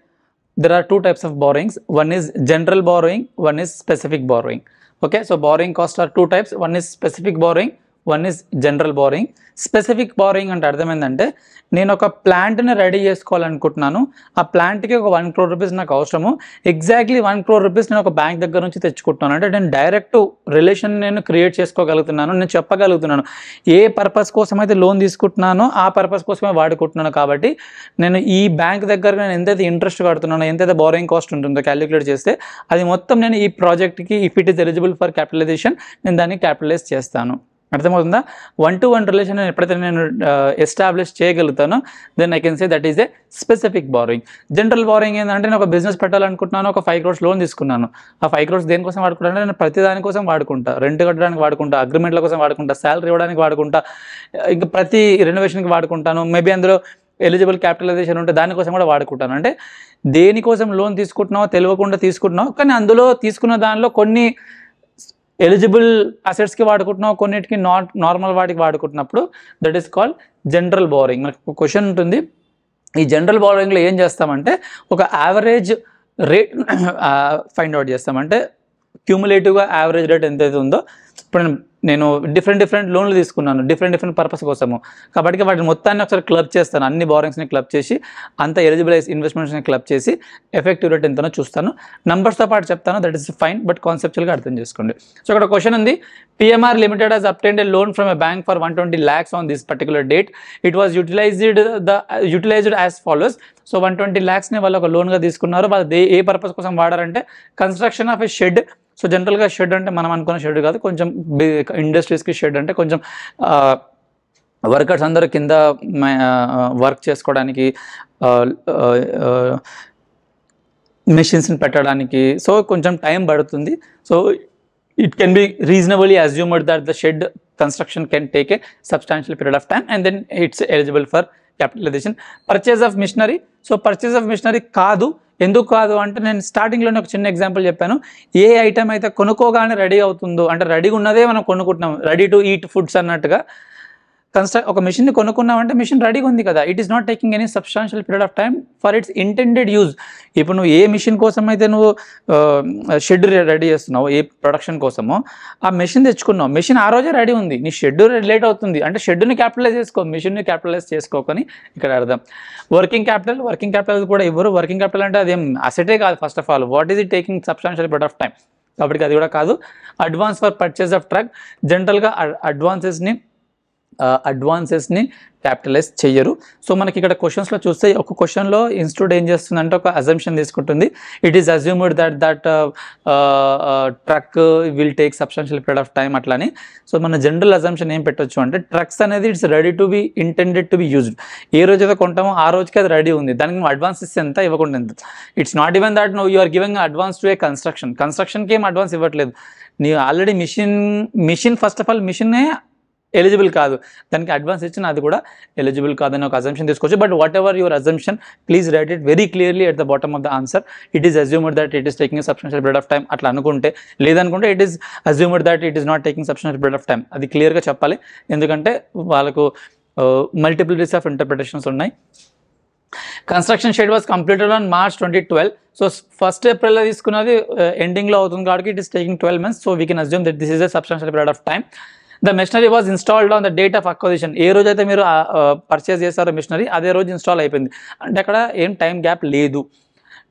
There are 2 types of borrowings. One is general borrowing, one is specific borrowing. Okay, so borrowing costs are 2 types. One is specific borrowing, one is general borrowing. Specific borrowing అంటే అర్థం ఏంటంటే నేను ఒక ప్లాంట్ని రెడీ చేసుకోవాలనుకుంటున్నాను. ఆ ప్లాంట్కి ఒక 1 crore రూపీస్ నాకు అవసరము. ఎగ్జాక్ట్లీ 1 crore రూపీస్ నేను ఒక బ్యాంక్ దగ్గర నుంచి తెచ్చుకుంటున్నాను. అంటే నేను డైరెక్ట్ రిలేషన్ నేను క్రియేట్ చేసుకోగలుగుతున్నాను. నేను చెప్పగలుగుతున్నాను ఏ పర్పస్ కోసం అయితే లోన్ తీసుకుంటున్నానో ఆ పర్పస్ కోసమే వాడుకుంటున్నాను. కాబట్టి నేను ఈ బ్యాంక్ దగ్గర నేను ఎంతైతే ఇంట్రెస్ట్ కడుతున్నానో ఎంతైతే బారోయింగ్ కాస్ట్ ఉంటుందో క్యాలిక్యులేట్ చేస్తే అది మొత్తం నేను ఈ ప్రాజెక్ట్కి if it is eligible for capitalization నేను దాన్ని క్యాపిటలైజ్ చేస్తాను. అర్థమవుతుందా? 1-to-1 రిలేషన్ నేను ఎప్పుడైతే నేను ఎస్టాబ్లిష్ చేయగలుగుతానో then I can say that is a specific borrowing. General borrowing ఏంటంటే నేను ఒక బిజినెస్ పెట్టాలనుకుంటున్నాను, ఒక 5 crores లోన్ తీసుకున్నాను. ఆ 5 crores దేనికోసం వాడుకుంటాను? నేను ప్రతి దానికోసం వాడుకుంటా. రెంట్ కట్టడానికి వాడుకుంటా, అగ్రిమెంట్ల కోసం వాడుకుంటా, శాలరీ ఇవ్వడానికి వాడుకుంటా, ఇంకా ప్రతి రెనోవేషన్కి వాడుకుంటాను. మేబీ అందులో ఎలిజిబుల్ క్యాపిటలైజేషన్ ఉంటే దానికోసం కూడా వాడుకుంటాను. అంటే దేనికోసం లోన్ తీసుకుంటున్నావో తెలియకుండా తీసుకుంటున్నావు, కానీ అందులో తీసుకున్న దానిలో కొన్ని ఎలిజిబుల్ అసెట్స్కి వాడుకుంటున్నావు, కొన్నిటికి నార్మల్ వాటికి వాడుకుంటున్నప్పుడు that is called general borrowing. మనకు క్వశ్చన్ ఉంటుంది, ఈ జనరల్ బారోయింగ్లో ఏం చేస్తామంటే ఒక యావరేజ్ రేట్ ఫైండ్ అవుట్ చేస్తామంటే క్యూములేటివ్గా యావరేజ్ రేట్ ఎంతైతే ఉందో, ఇప్పుడు నేను డిఫరెంట్ లోన్లు తీసుకున్నాను డిఫరెంట్ పర్పస్ కోసము, కాబట్టి వాటిని మొత్తాన్ని ఒకసారి క్లబ్ చేస్తాను, అన్ని బారోయింగ్స్ని క్లబ్ చేసి అంత ఎలిజిబుల్ ఇన్వెస్ట్మెంట్స్ని క్లబ్ చేసి ఎఫెక్టివ్ రేట్ ఎంతనో చూస్తాను, నంబర్స్తో పాటు చెప్తాను. దట్ ఈస్ ఫైన్, బట్ కాన్సెప్చువల్గా అర్థం చేసుకోండి. సో ఇక్కడ క్వశ్చన్ ఉంది, PMR Limited has obtained a loan from a bank for 120 lakhs on this particular date. It was utilized as follows. So 120 lakhsని వాళ్ళు ఒక లోన్గా తీసుకున్నారు. వాళ్ళు ఏ పర్పస్ కోసం వాడారంటే construction of a shed. So జనరల్గా షెడ్ అంటే మనం అనుకున్న షెడ్ కాదు, కొంచెం ఇండస్ట్రీస్కి షెడ్ అంటే కొంచెం వర్కర్స్ అందరూ కింద వర్క్ చేసుకోవడానికి, మెషిన్స్ని పెట్టడానికి, సో కొంచెం టైం పడుతుంది. So it can be reasonably assumed that the shed construction can take a substantial period of time and then it's eligible for capitalization. Purchase of machinery. So purchase of machinery కాదు. ఎందుకు కాదు అంటే నేను స్టార్టింగ్లోనే ఒక చిన్న example చెప్పాను. ఏ item అయితే కొనుక్కోగానే రెడీ అవుతుందో, అంటే రెడీగా ఉన్నదే మనం కొనుక్కుంటున్నాం, రెడీ టు ఈట్ ఫుడ్స్ అన్నట్టుగా, ఒక మిషన్ని కొనుక్కున్నామంటే మిషన్ రెడీగా ఉంది కదా, it is not taking any substantial period of time for its intended use. ఇప్పుడు నువ్వు ఏ మిషన్ కోసం అయితే నువ్వు షెడ్ రెడీ చేస్తున్నావు, ఏ ప్రొడక్షన్ కోసమో ఆ మెషిన్ తెచ్చుకున్నావు, మెషిన్ ఆ రోజే రెడీ ఉంది, నీ షెడ్ లేట్ అవుతుంది అంటే షెడ్ని క్యాపిటలైజ్ చేసుకో, మిషన్ని క్యాపిటలైజ్ చేసుకోకని ఇక్కడ అర్థం. వర్కింగ్ క్యాపిటల్ కూడా ఇవ్వరు. వర్కింగ్ క్యాపిటల్ అంటే అదేం అసెటే కాదు. First of all what is it taking substantial period of time, కాబట్టి అది కూడా కాదు. Advance for purchase of truck. జనరల్గా అడ్వాన్సెస్ని క్యాపిటలైజ్ చెయ్యరు. సో మనకి ఇక్కడ క్వశ్చన్స్లో చూస్తే ఒక క్వశ్చన్లో ఇన్స్టిట్యూట్ ఏం చేస్తుందంటే ఒక అజంప్షన్ తీసుకుంటుంది, it is assumed that truck will take substantial period of time అట్లని. సో మన జనరల్ అజంప్షన్ ఏం పెట్టొచ్చు అంటే ట్రక్స్ అనేది it's ready to be intended to be used. ఏ రోజు అయితే కొంటామో ఆ రోజుకి అది రెడీ ఉంది, దానికి నువ్వు అడ్వాన్స్ ఇస్తే ఎంత, ఇవ్వకుండా ఎంత. It's not even that no you are giving advance to a కన్స్ట్రక్షన్కి ఏం అడ్వాన్స్ ఇవ్వట్లేదు. నీ already machine first of all మిషనే ఎలిజిబుల్ కాదు, దానికి అడ్వాన్స్ ఇచ్చిన అది కూడా ఎలిజిబుల్ కాదని ఒక అజంప్షన్ తీసుకోవచ్చు. But what ever your assumption, please right it very clearly at the bottom of the answer. It is assumed that it is taking substantial period of time అట్లా అనుకుంటే, లేదనుకుంటే it is assumed that it is not taking substantial period of time. అది క్లియర్గా చెప్పాలి, ఎందుకంటే వాళ్ళకు మల్టిప్లిటీస్ of interpretations ఉన్నాయి. Construction shed was completed on March 2012. So 1st April తీసుకున్నది ఎండింగ్లో అవుతుంది కాబట్టి it is taking 12 months. So we can assume that this is a substantial period of time. The machinery was installed on the date of acquisition. ఏ రోజైతే మీరు purchase చేస్తారో machinery అదే రోజు ఇన్స్టాల్ అయిపోయింది అంటే అక్కడ ఏం టైం గ్యాప్ లేదు.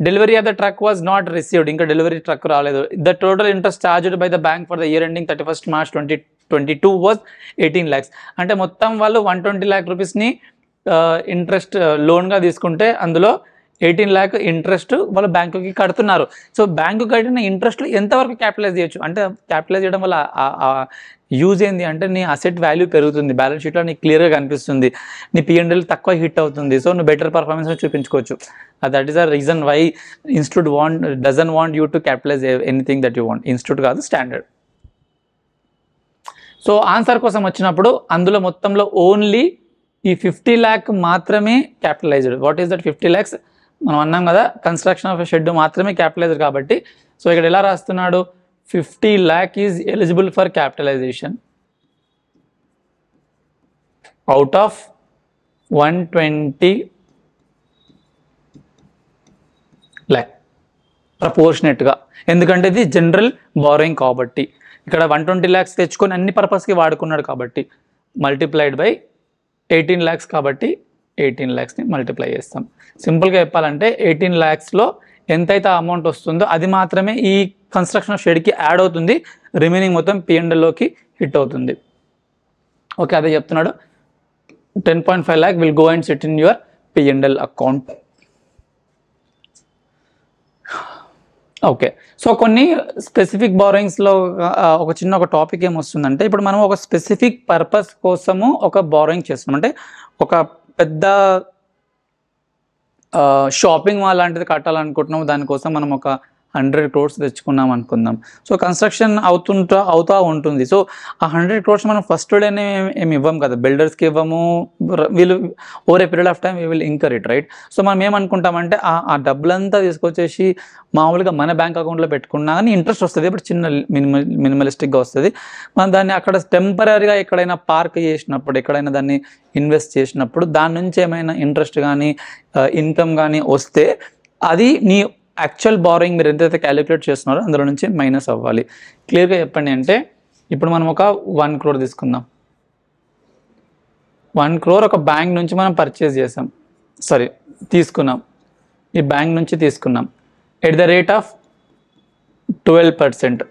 Delivery of the truck was not received. ఇంకా డెలివరీ ట్రక్ రాలేదు. The total interest charged by the bank for the year ending 31st March 2022 was 18 lakhs. అంటే మొత్తం వాళ్ళు 120 lakh రూపీస్ని ఇంట్రెస్ట్ లోన్గా తీసుకుంటే అందులో 18 lakh ఇంట్రెస్ట్ వాళ్ళు బ్యాంకుకి కడుతున్నారు. సో బ్యాంకు కట్టిన ఇంట్రెస్ట్లు ఎంతవరకు క్యాపిటలైజ్ చేయొచ్చు అంటే, క్యాపిటలైజ్ చేయడం వల్ల యూజ్ ఏంది అంటే నీ అసెట్ వాల్యూ పెరుగుతుంది, బ్యాలెన్స్ షీట్లో నీకు క్లియర్గా కనిపిస్తుంది, నీ P&L తక్కువ హిట్ అవుతుంది, సో నువ్వు బెటర్ పర్ఫార్మెన్స్ చూపించుకోవచ్చు. That is the reason why institute doesn't want you to capitalize anything that you want. Institute కాదు, స్టాండర్డ్. సో ఆన్సర్ కోసం వచ్చినప్పుడు అందులో మొత్తంలో ఓన్లీ ఈ 50 lakh మాత్రమే capitalized. What is that 50 lakhs? మనం అన్నాం కదా కన్స్ట్రక్షన్ ఆఫ్ షెడ్ మాత్రమే క్యాపిటలైజ్డ్ కాబట్టి. సో ఇక్కడ ఎలా రాస్తున్నాడు, 50 lakh is eligible for capitalization out of 120 lakh ప్రపోర్షనేట్గా, ఎందుకంటే ఇది జనరల్ బారోయింగ్ కాబట్టి. ఇక్కడ 120 lakhs తెచ్చుకొని అన్ని పర్పస్కి వాడుకున్నాడు కాబట్టి మల్టిప్లైడ్ బై 18 lakhs కాబట్టి 18 lakhsని మల్టిప్లై చేస్తాం. సింపుల్గా చెప్పాలంటే 18 lakhsలో ఎంతైతే అమౌంట్ వస్తుందో అది మాత్రమే ఈ కన్స్ట్రక్షన్ ఆఫ్ షెడ్కి యాడ్ అవుతుంది, రిమైనింగ్ మొత్తం P&Lలోకి హిట్ అవుతుంది. ఓకే, అదే చెప్తున్నాడు. 10.5 lakh will go and sit in your P&L account. Okay, so కొన్ని స్పెసిఫిక్ బారోయింగ్స్లో ఒక టాపిక్ ఏమొస్తుందంటే, ఇప్పుడు మనం ఒక స్పెసిఫిక్ పర్పస్ కోసము ఒక బారోయింగ్ చేస్తున్నాం. అంటే ఒక పెద్ద షాపింగ్ మాల్ లాంటిది కట్టాలనుకుంటున్నాము, దానికోసం మనం ఒక 100 crores తెచ్చుకున్నాం అనుకుందాం. సో కన్స్ట్రక్షన్ అవుతా ఉంటుంది. సో ఆ 100 crores మనం ఫస్ట్ డేనే ఏమి ఇవ్వం కదా, బిల్డర్స్కి ఇవ్వము, వీళ్ళు over a period of time we will incur it, right? So మనం ఏమనుకుంటామంటే ఆ డబ్బులంతా తీసుకొచ్చేసి మామూలుగా మన బ్యాంక్ అకౌంట్లో పెట్టుకున్నా కానీ ఇంట్రెస్ట్ వస్తుంది, బట్ చిన్న మినిమలిస్టిక్గా వస్తుంది. మనం దాన్ని అక్కడ టెంపరీగా ఎక్కడైనా పార్క్ చేసినప్పుడు, ఎక్కడైనా దాన్ని ఇన్వెస్ట్ చేసినప్పుడు దాని నుంచి ఏమైనా ఇంట్రెస్ట్ కానీ ఇన్కమ్ కానీ వస్తే అది నీ యాక్చువల్ బారోయింగ్ మీరు ఎంతైతే క్యాలిక్యులేట్ చేస్తున్నారో అందులో నుంచి మైనస్ అవ్వాలి. క్లియర్గా చెప్పండి అంటే ఇప్పుడు మనం ఒక 1 crore తీసుకుందాం. 1 crore ఒక బ్యాంక్ నుంచి మనం పర్చేస్ చేసాం, తీసుకున్నాం, ఈ బ్యాంక్ నుంచి తీసుకున్నాం at the rate of 12%.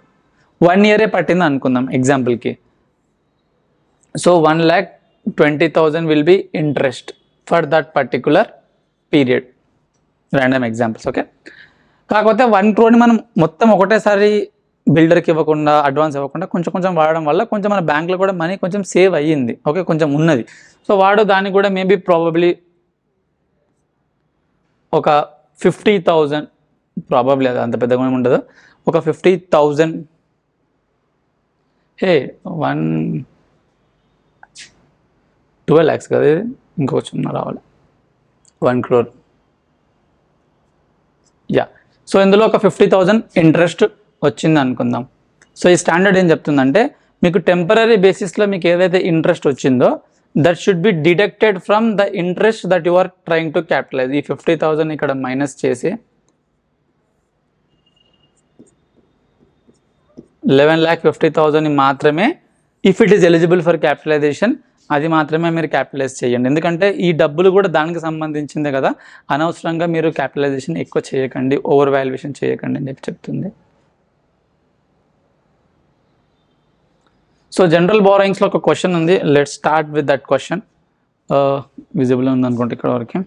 1 year పట్టింది అనుకుందాం ఎగ్జాంపుల్కి. So 1,20,000 will be interest for that particular period. Random examples, okay. కాకపోతే 1 crore మనం మొత్తం ఒకటేసారి బిల్డర్కి ఇవ్వకుండా, అడ్వాన్స్ ఇవ్వకుండా కొంచెం కొంచెం వాడడం వల్ల కొంచెం మన బ్యాంక్లో కూడా మనీ కొంచెం సేవ్ అయ్యింది, ఓకే, కొంచెం ఉన్నది. సో వాడు దానికి కూడా మేబీ ప్రాబబ్లీ ఒక 50,000, ప్రాబబ్లీ అది అంత పెద్దగా ఉండదు, ఒక 50,000 12 lakhs కదా ఇది, ఇంకొంచెం రావాలి 1 crore. సో ఇందులో ఒక 50,000 ఇంట్రెస్ట్ వచ్చింది అనుకుందాం. సో ఈ స్టాండర్డ్ ఏం చెప్తుందంటే మీకు టెంపరీ బేసిస్లో మీకు ఏదైతే ఇంట్రెస్ట్ వచ్చిందో that should be deducted from the interest that you are trying to capitalize. ఈ 50,000 ఇక్కడ మైనస్ చేసి 11,50,000 మాత్రమే if it is eligible for capitalization అది మాత్రమే మీరు క్యాపిటలైజ్ చేయండి. ఎందుకంటే ఈ డబ్బులు కూడా దానికి సంబంధించిందే కదా, అనవసరంగా మీరు క్యాపిటలైజేషన్ ఎక్కువ చేయకండి, ఓవర్ వాల్యుయేషన్ చేయకండి అని చెప్తుంది. సో జనరల్ బారోయింగ్స్లో ఒక క్వశ్చన్ ఉంది, let's start with that question. Visible ఉంది అనుకుంటే ఇక్కడ వరకు.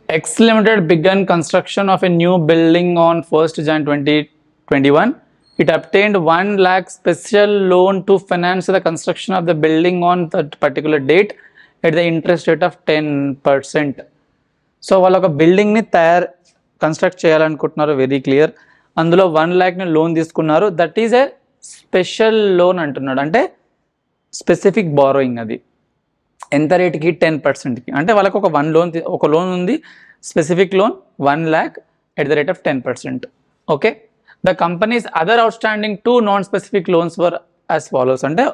X Limited began construction of a new building on 1st Jan 2021. It obtained 1 lakh special loan to finance the construction of the building on that particular date at the interest rate of 10%. So వాళ్ళు ఒక బిల్డింగ్ని construct చేయాలనుకుంటున్నారు, very clear. అందులో 1 lakhని loan తీసుకున్నారు, that is a special loan అంటున్నాడు, అంటే specific borrowing. అది ఎంత రేట్కి? 10%కి. అంటే వాళ్ళకి ఒక లోన్ ఉంది, specific loan 1 lakh at the rate of 10%. Okay. The companies other out standing 2 non-specific loans were as follows. అంటే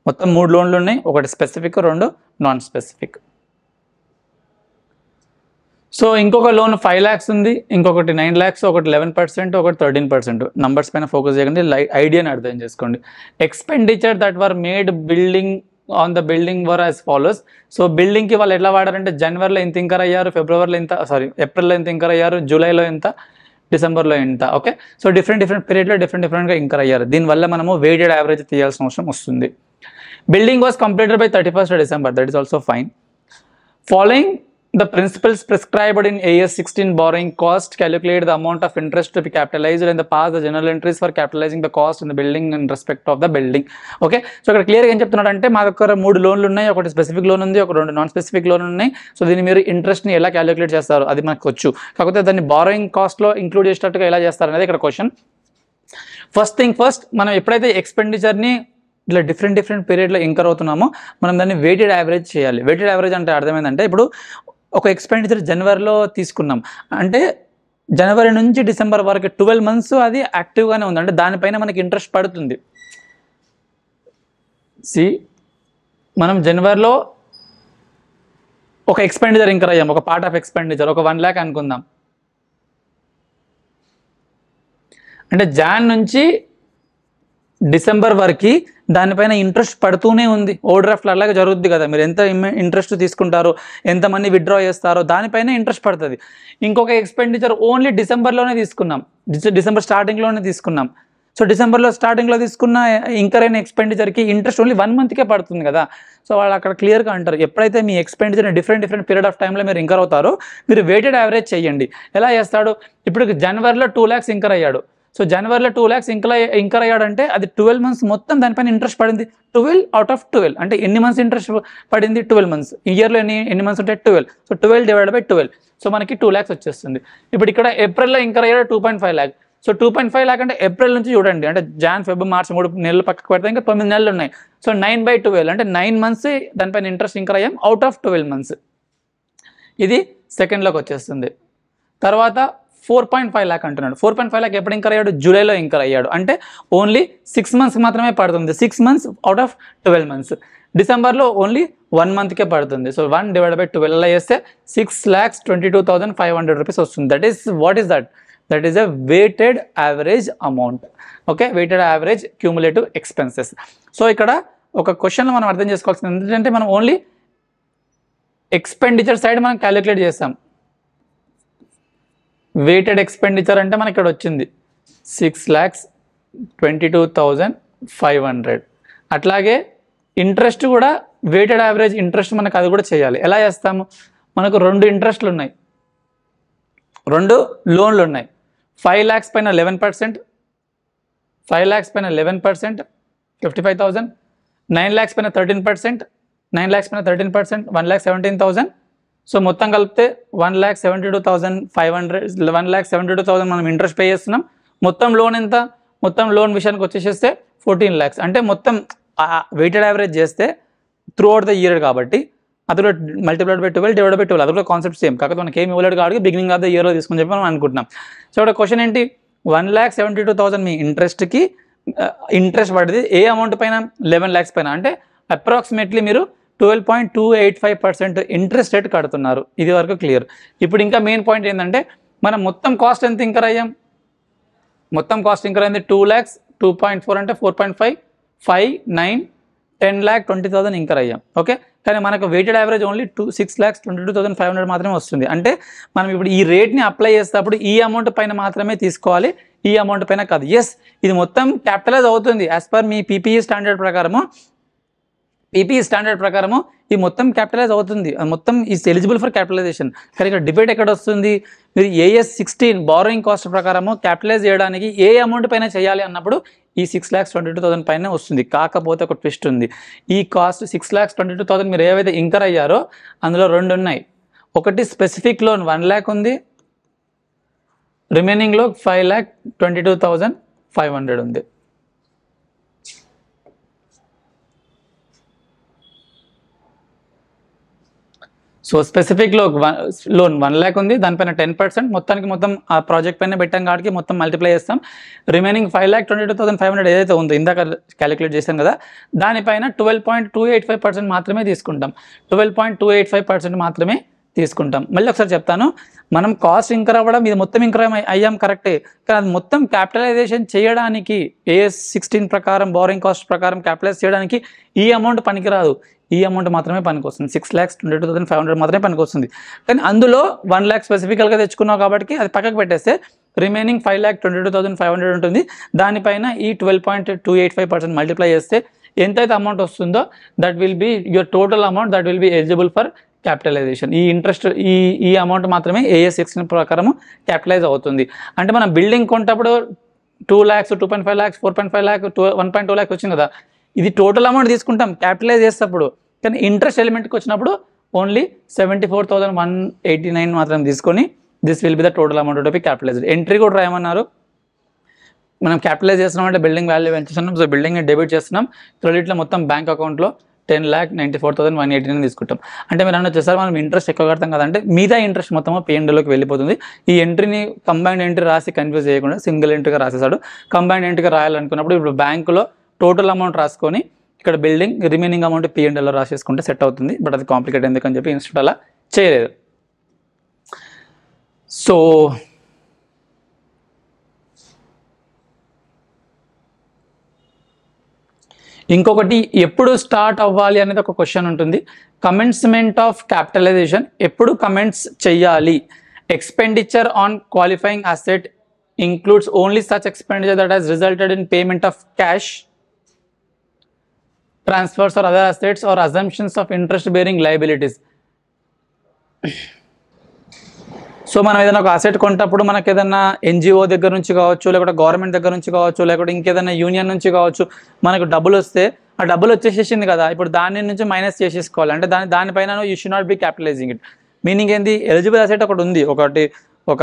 మొత్తం 3 లోన్లు ఉన్నాయి, ఒకటి స్పెసిఫిక్, 2 నాన్ స్పెసిఫిక్. సో ఇంకొక లోన్ 5 lakhs ఉంది, ఇంకొకటి 9 lakhs, ఒకటి 11%, ఒకటి 13%. నంబర్స్ పైన ఫోకస్ చేయకండి, ఐడియాని అర్థం చేసుకోండి. Expenditure that were made building on the building were as follows. So బిల్డింగ్కి వాళ్ళు ఎట్లా వాడారంటే జనవరిలో ఎంత ఇంకర్ అయ్యారు, ఫిబ్రవరిలో ఎంత, ఏప్రిల్లో ఎంత ఇంకర్ అయ్యారు, జూలైలో ఎంత, డిసెంబర్లో ఎంత. ఓకే. సో డిఫరెంట్ పీరియడ్లో డిఫరెంట్గా ఇంకర్ అయ్యారు. దీనివల్ల మనము వెయిటెడ్ యావరేజ్ తీయాల్సిన అవసరం వస్తుంది. Building was completed by 31st December, that is also fine. Following the principles prescribed in AS 16 borrowing cost, calculate the amount of interest to be capitalized and the pass the general entries for capitalizing the cost in the building in respect of the building. Okay. So ఇక్కడ క్లియర్గా ఏం చెప్తున్నాడంటే మా దగ్గర 3 లోన్లు ఉన్నాయి, ఒకటి specific loan ఉంది, ఒక 2 నాన్ స్పెసిఫిక్ లోన్ ఉన్నాయి. సో దీన్ని మీరు ఇంట్రెస్ట్ని ఎలా క్యాలిక్యులేట్ చేస్తారు అది మనకు వచ్చు, కాకపోతే దాన్ని బారోయింగ్ కాస్ట్లో ఇంక్లూడ్ చేసేటట్టుగా ఎలా చేస్తారు అనేది ఇక్కడ క్వశ్చన్. ఫస్ట్ థింగ్ ఫస్ట్, మనం ఎప్పుడైతే ఎక్స్పెండిచర్ని ఇట్లా డిఫరెంట్ పీరియడ్లో ఇంకర్ అవుతున్నామో మనం దాన్ని వెయిటెడ్ యావరేజ్ చేయాలి. వెయిటెడ్ యావరేజ్ అంటే అర్థమైందంటే ఇప్పుడు ఒక ఎక్స్పెండిచర్ జనవరిలో తీసుకున్నాం అంటే జనవరి నుంచి డిసెంబర్ వరకు 12 months అది యాక్టివ్గానే ఉంది, అంటే దానిపైన మనకి ఇంట్రెస్ట్ పడుతుంది. మనం జనవరిలో ఒక ఎక్స్పెండిచర్ ఇంకర్ అయ్యాం, ఒక పార్ట్ ఆఫ్ ఎక్స్పెండిచర్ ఒక 1 lakh అనుకుందాం. అంటే జాన్ నుంచి డిసెంబర్ వరకు దానిపైన ఇంట్రెస్ట్ పడుతూనే ఉంది. ఓవర్ డ్రాఫ్ట్ అలాగే జరుగుద్ది కదా, మీరు ఎంత ఇంట్రెస్ట్ తీసుకుంటారో, ఎంత మనీ విత్డ్రా చేస్తారో దానిపైన ఇంట్రెస్ట్ పడుతుంది. ఇంకొక ఎక్స్పెండిచర్ ఓన్లీ డిసెంబర్లోనే తీసుకున్నాం, డిసెంబర్ స్టార్టింగ్లోనే తీసుకున్నాం. సో డిసెంబర్లో స్టార్టింగ్లో తీసుకున్న ఇంకర్ అయిన ఎక్స్పెండిచర్కి ఇంట్రెస్ట్ ఓన్లీ 1 monthకే పడుతుంది కదా. సో వాళ్ళు అక్కడ క్లియర్గా అంటారు, ఎప్పుడైతే మీ ఎక్స్పెండిచర్ డిఫరెంట్ పీరియడ్ ఆఫ్ టైంలో మీరు ఇంకర్ అవుతారో మీరు వెయిటెడ్ యావరేజ్ చేయండి. ఎలా చేస్తాడు? ఇప్పుడు జనవరిలో 2 lakhs ఇంకర్ అయ్యాడు. సో జనవరిలో 2 lakhs ఇంకర్ అయ్యాడంటే అది 12 months మొత్తం దానిపైన ఇంట్రెస్ట్ పడింది. 12 out of 12 అంటే ఎన్ని మంత్స్ ఇంట్రెస్ట్ పడింది? 12 months. ఇయర్లో ఎన్ని మంత్స్ ఉంటాయి? 12. సో 12 divided by 12, సో మనకి 2 lakhs వచ్చేస్తుంది. ఇప్పుడు ఇక్కడ ఏప్రిల్లో ఇంకర్ అయ్యాడు 2.5 lakh. సో 2.5 lakh అంటే ఏప్రిల్ నుంచి చూడండి, అంటే జాన్ ఫెబ్ మార్చ్ 3 నెలలు పక్కకు పెడితే ఇంకా 9 నెలలు ఉన్నాయి. సో 9/12 అంటే 9 months దానిపైన ఇంట్రెస్ట్ ఇంకర్ అయ్యాం అవుట్ ఆఫ్ 12 months. ఇది సెకండ్లోకి వచ్చేస్తుంది. తర్వాత 4.5 lakh అంటున్నాడు. 4.5 lakh ఎప్పుడు ఇంకర్ అయ్యాడు? జూలైలో ఇంకర్ అయ్యాడు. అంటే ఓన్లీ 6 months మాత్రమే పడుతుంది. 6 months అవుట్ ఆఫ్ 12 months. డిసెంబర్లో ఓన్లీ 1 monthకే పడుతుంది. సో 1/12 అలా చేస్తే 6,22,500 rupees వస్తుంది. That is what is that? That is a weighted average amount. Okay, weighted average cumulative expenses. So ఇక్కడ ఒక క్వశ్చన్లో మనం అర్థం చేసుకోవాల్సింది ఏంటంటే మనం ఓన్లీ ఎక్స్పెండిచర్ సైడ్ మనం క్యాలిక్యులేట్ చేస్తాం. వెయిటెడ్ ఎక్స్పెండిచర్ అంటే మనకి ఇక్కడ వచ్చింది 6,22,500. అట్లాగే ఇంట్రెస్ట్ కూడా వెయిటెడ్ యావరేజ్ ఇంట్రెస్ట్ మనకు అది కూడా చేయాలి. ఎలా చేస్తాము? మనకు 2 ఇంట్రెస్ట్లు ఉన్నాయి, 2 లోన్లు ఉన్నాయి. 5 lakhs పైన 11%, 5 lakhs పైన 11%, 55,000. 9 lakhs పైన 13%, 9 lakhs పైన 13%, 1,17,000. సో మొత్తం కలిపితే 1,72,500, 1,72,000 మనం ఇంట్రెస్ట్ పే చేస్తున్నాం. మొత్తం లోన్ ఎంత? మొత్తం లోన్ విషయానికి వచ్చేసేస్తే 14 lakhs. అంటే మొత్తం వెయిటెడ్ యావరేజ్ చేస్తే త్రూ అవుట్ ద ఇయర్ కాబట్టి అది కూడా మల్టిప్లైడ్ బై 12 డివైడ్ బై 12 అది కూడా కాన్సెప్ట్ సేమ్. కాకపోతే మనకి ఏమి ఇవ్వలేడు కాబట్టి బిగినింగ్ ఆఫ్ ద ఇయర్లో తీసుకుని చెప్పి మనం అనుకుంటున్నాం. సో ఇక్కడ క్వశ్చన్ ఏంటి? 1,72,000 మీ ఇంట్రెస్ట్కి ఇంట్రెస్ట్ పడింది ఏ అమౌంట్ పైన? 11 lakhs పైన. అంటే అప్రాక్సిమేట్లీ మీరు 12.285% ఇంట్రెస్ట్ రేట్ కడుతున్నారు. ఇది వరకు క్లియర్. ఇప్పుడు ఇంకా మెయిన్ పాయింట్ ఏంటంటే మనం మొత్తం కాస్ట్ ఎంత ఇంకర్ అయ్యాం? మొత్తం కాస్ట్ ఇంకర్ అయింది 2 lakhs, 2.4 అంటే 4.5, 5, 9, 10,20,000 ఇంకర్ అయ్యాం. ఓకే, కానీ మనకు వెయిటెడ్ యావరేజ్ ఓన్లీ 6,22,500 మాత్రమే వస్తుంది. అంటే మనం ఇప్పుడు ఈ రేట్ని అప్లై చేసేటప్పుడు ఈ అమౌంట్ పైన మాత్రమే తీసుకోవాలి, ఈ అమౌంట్ పైన కాదు. ఎస్, ఇది మొత్తం క్యాపిటలైజ్ అవుతుంది యాజ్ పర్ మీ పీపీఈ స్టాండర్డ్ ప్రకారము. పీపీఈ స్టాండర్డ్ ప్రకారము ఈ మొత్తం క్యాపిటలైజ్ అవుతుంది, మొత్తం ఈజ్ ఎలిజిబుల్ ఫర్ క్యాపిటలైజేషన్. కానీ ఇక్కడ డిబేట్ ఎక్కడ వస్తుంది? మీరు AS 16 బారోయింగ్ కాస్ట్ ప్రకారము క్యాపిటలైజ్ చేయడానికి ఏ అమౌంట్ పైన చేయాలి అన్నప్పుడు ఈ 6,22,000 పైన వస్తుంది. కాకపోతే ఒక ట్విస్ట్ ఉంది. ఈ కాస్ట్ 6,22,000 మీరు ఏవైతే ఇంకర్ అయ్యారో అందులో 2 ఉన్నాయి. ఒకటి స్పెసిఫిక్ లోన్ 1 lakh ఉంది, రిమైనింగ్లో 5,22,500 ఉంది. సో స్పెసిఫిక్లో లోన్ 1 lakh ఉంది, దానిపైన 10% మొత్తానికి మొత్తం ఆ ప్రాజెక్ట్ పైన పెట్టాం కాబట్టి మొత్తం మల్టిప్లై చేస్తాం. రిమైనింగ్ 5,22,500 ఏదైతే ఉందో ఇందాక క్యాలిక్యులేట్ చేశాం కదా, దానిపైన 12.285% మాత్రమే తీసుకుంటాం. 12.285% మాత్రమే తీసుకుంటాం. మళ్ళీ ఒకసారి చెప్తాను, మనం కాస్ట్ ఇంకర్ అవ్వడం ఇది మొత్తం ఇంకర్ అయ్యాం కరెక్టే, కానీ అది మొత్తం క్యాపిటలైజేషన్ చేయడానికి AS 16 ప్రకారం బారోయింగ్ కాస్ట్ ప్రకారం క్యాపిటలైజ్ చేయడానికి ఈ అమౌంట్ పనికిరాదు, ఈ అమౌంట్ మాత్రమే పనికొస్తుంది. 6,22,500 మాత్రమే పనికొస్తుంది. కానీ అందులో 1 lakh స్పెసిఫికల్గా తెచ్చుకున్నావు కాబట్టి అది పక్కకు పెట్టేస్తే రిమైనింగ్ 5,22,500 ఉంటుంది. దానిపైన ఈ 12.285% మల్టిప్లై చేస్తే ఎంతైతే అమౌంట్ వస్తుందో that will be your total amount that will be eligible for capitalization. ఈ ఇంట్రెస్ట్ ఈ అమౌంట్ మాత్రమే AS 16 ప్రకారం క్యాపిటలైజ్ అవుతుంది. అంటే మనం బిల్డింగ్ కొంటప్పుడు 2 lakhs, 2.5 lakhs, 4.5 lakh, 1.2 lakhs వచ్చింది కదా, ఇది టోటల్ అమౌంట్ తీసుకుంటాం క్యాపిటలైజ్ చేసేటప్పుడు. కానీ ఇంట్రెస్ట్ ఎలిమెంట్కి వచ్చినప్పుడు ఓన్లీ 74,189 మాత్రం తీసుకొని this will be the total amount to be capitalised. Entry కూడా రాయమన్నారు. మనం క్యాపిటలైజ్ చేస్తున్నాం అంటే బిల్డింగ్ వాల్యూ పెంచుతున్నాం, సో బిల్డింగ్ని డెబిట్ చేస్తున్నాం. క్రెడిట్లో మొత్తం బ్యాంక్ అకౌంట్లో 10,94,189 తీసుకుంటాం. అంటే మీరు అన్న వచ్చేసరి మనం ఇంట్రెస్ట్ ఎక్కువ కడతాం కదంటే మిగతా ఇంట్రెస్ట్ మొత్తం P&Lలోకి వెళ్ళిపోతుంది. ఈ ఎంట్రీని కంబైన్డ్ ఎంట్రీ రాసి కన్ఫ్యూజ్ చేయకుండా సింగిల్ ఎంట్రీగా రాసేసాడు. కంబైన్డ్ ఎంట్రీగా రాయాలనుకున్నప్పుడు ఇప్పుడు బ్యాంకులో టోటల్ అమౌంట్ రాసుకొని ఇక్కడ బిల్డింగ్ రిమైనింగ్ అమౌంట్ P&Lలో రాసేసుకుంటే సెట్ అవుతుంది. బట్ అది కాంప్లికేట్ ఎందుకని చెప్పి ఇన్స్టిట్యూట్ అలా చేయలేదు. సో ఇంకొకటి ఎప్పుడు స్టార్ట్ అవ్వాలి అనేది ఒక క్వశ్చన్ ఉంటుంది. కమెన్స్మెంట్ ఆఫ్ క్యాపిటలైజేషన్ ఎప్పుడు కమెంట్స్ చెయ్యాలి? Expenditure on qualifying asset includes only such expenditure that has resulted in payment of cash, transfers or other assets or assumptions of interest bearing liabilities. So మనం ఏదైనా ఒక asset కొంటప్పుడు మనకి ఏదైనా NGO దగ్గర నుంచి కావచ్చు, లేకపోతే గవర్నమెంట్ దగ్గర నుంచి కావచ్చు, లేకపోతే ఇంకేదైనా యూనియన్ నుంచి కావచ్చు, మనకు డబ్బులు వస్తే ఆ డబ్బులు వచ్చేసేసింది కదా, ఇప్పుడు దాని నుంచి మైనస్ చేసేసుకోవాలి. అంటే దానిపైన you should not be capitalising it. Meaning ఏంది? ఎలిజిబుల్ అసెట్ ఒకటి ఉంది, ఒక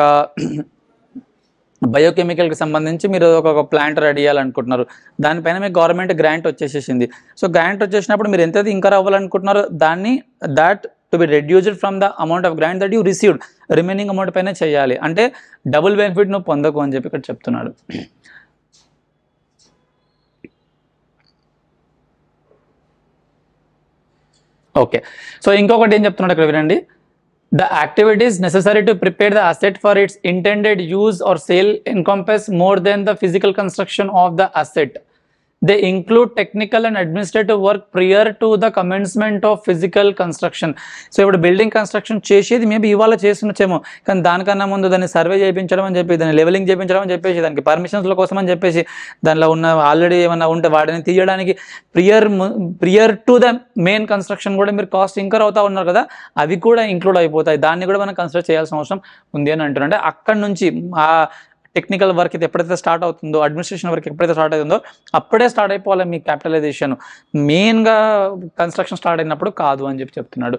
బయోకెమికల్కి సంబంధించి మీరు ఒక ప్లాంట్ రెడీ చేయాలనుకుంటున్నారు, దానిపైన మీకు గవర్నమెంట్ గ్రాంట్ వచ్చేసేసింది. సో గ్రాంట్ వచ్చేసినప్పుడు మీరు ఎంతైతే ఇంకర్ అవ్వాలనుకుంటున్నారో దాన్ని to be reduced from the amount of grant that you received, remaining amount పైన చేయాలి. అంటే డబుల్ బెనిఫిట్ నువ్వు పొందకు అని చెప్పి ఇక్కడ చెప్తున్నాడు. ఓకే, సో ఇంకొకటి ఏం చెప్తున్నాడు ఇక్కడ వినండి. The activities necessary to prepare the asset for its intended use or sale encompass more than the physical construction of the asset. They include technical and administrative work prior to the commencement of physical construction. So ఇప్పుడు building construction చేసేది maybe ఇవాళ చేస్తుండొచ్చేమో, కానీ దానికన్నా ముందు దాన్ని survey చేయించడం అని చెప్పి, దాన్ని లెవెలింగ్ చేయించడం అని చెప్పేసి, దానికి పర్మిషన్స్ల కోసం అని చెప్పేసి, దానిలో ఉన్న ఆల్రెడీ ఏమన్నా ఉంటే వాటిని తీయడానికి prior to the main construction కూడా మీరు కాస్ట్ ఇంకర్ అవుతా ఉన్నారు కదా, అవి కూడా ఇంక్లూడ్ అయిపోతాయి. దాన్ని కూడా మనం కన్సిడర్ చేయాల్సిన అవసరం ఉంది అని అంటున్నారు. అంటే అక్కడ నుంచి ఆ టెక్నికల్ వర్క్ అయితే ఎప్పుడైతే స్టార్ట్ అవుతుందో, అడ్మినిస్ట్రేషన్ వర్క్ ఎప్పుడైతే స్టార్ట్ అవుతుందో అప్పుడే స్టార్ట్ అయిపోవాలి మీ క్యాపిటలైజేషన్, మెయిన్గా కన్స్ట్రక్షన్ స్టార్ట్ అయినప్పుడు కాదు అని చెప్పి చెప్తున్నాడు.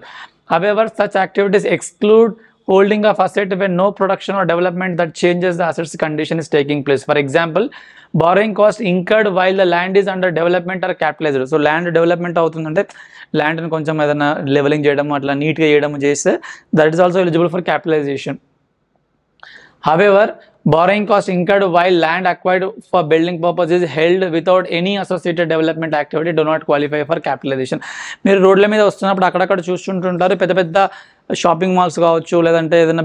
However such activities exclude holding of asset when no production or development that changes the asset's condition is taking place. For example, borrowing cost incurred while the land is under development are capitalized. So land development అవుతుందంటే ల్యాండ్ని కొంచెం ఏదైనా levelling చేయడం అట్లా నీట్గా చేయడం చేస్తే that is also eligible for capitalization. However, borrowing cost incurred while land acquired for building purpose is held without any associated development activity do not qualify for capitalization. మీరు రోడ్ల మీద వస్తున్నప్పుడు అక్కడక్కడ చూస్తుంటుంటారు, పెద్ద పెద్ద షాపింగ్ మాల్స్ కావచ్చు, లేదంటే ఏదైనా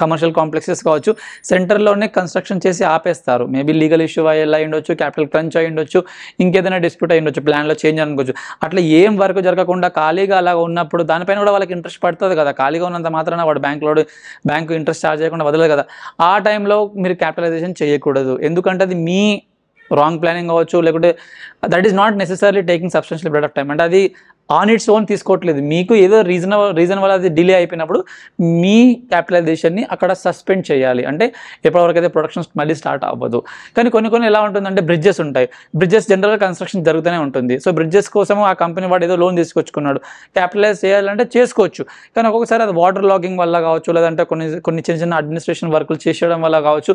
కమర్షియల్ కాంప్లెక్సెస్ కావచ్చు, సెంటర్లోనే కన్స్ట్రక్షన్ చేసి ఆపేస్తారు. మేబీ లీగల్ ఇష్యూ అయ్యి ఉండొచ్చు, క్యాపిటల్ క్రంచ్ అయ్యి ఉండొచ్చు, ఇంకేదైనా డిస్ప్యూట్ అయ్యి ఉండొచ్చు, ప్లాన్లో చేంజ్ అనుకోవచ్చు. అట్లా ఏం వర్క్ జరగకుండా ఖాళీగా అలా ఉన్నప్పుడు దానిపైన కూడా వాళ్ళకి ఇంట్రెస్ట్ పడుతుంది కదా. ఖాళీగా ఉన్నంత మాత్రాన వాడు బ్యాంకు ఇంట్రెస్ట్ ఛార్జ్ చేయకుండా వదలదు కదా. ఆ టైంలో మీరు క్యాపిటలైజేషన్ చేయకూడదు, ఎందుకంటే అది మీ రాంగ్ ప్లానింగ్ కావచ్చు, లేకుంటే that is not necessary taking substantial period of time. అంటే అది ఆన్ ఇట్స్ ఓన్ తీసుకోవట్లేదు, మీకు ఏదో రీజన్ వల్ల అది డిలే అయిపోయినప్పుడు మీ క్యాపిటలైజేషన్ని అక్కడ సస్పెండ్ చేయాలి. అంటే ఎప్పటివరకు అయితే ప్రొడక్షన్స్ మళ్ళీ స్టార్ట్ అవ్వదు. కానీ కొన్ని ఎలా ఉంటుందంటే బ్రిడ్జెస్ ఉంటాయి, బ్రిడ్జెస్ జనరల్గా కన్స్ట్రక్షన్ జరుగుతూనే ఉంటుంది. సో బ్రిడ్జెస్ కోసము ఆ కంపెనీ వాడు ఏదో లోన్ తీసుకొచ్చుకున్నాడు, క్యాపిటలైజ్ చేయాలంటే చేసుకోవచ్చు. కానీ ఒక్కొక్కసారి అది వాటర్ లాగింగ్ వల్ల కావచ్చు, లేదంటే కొన్ని చిన్న అడ్మినిస్ట్రేషన్ వర్కులు చేసేయడం వల్ల కావచ్చు,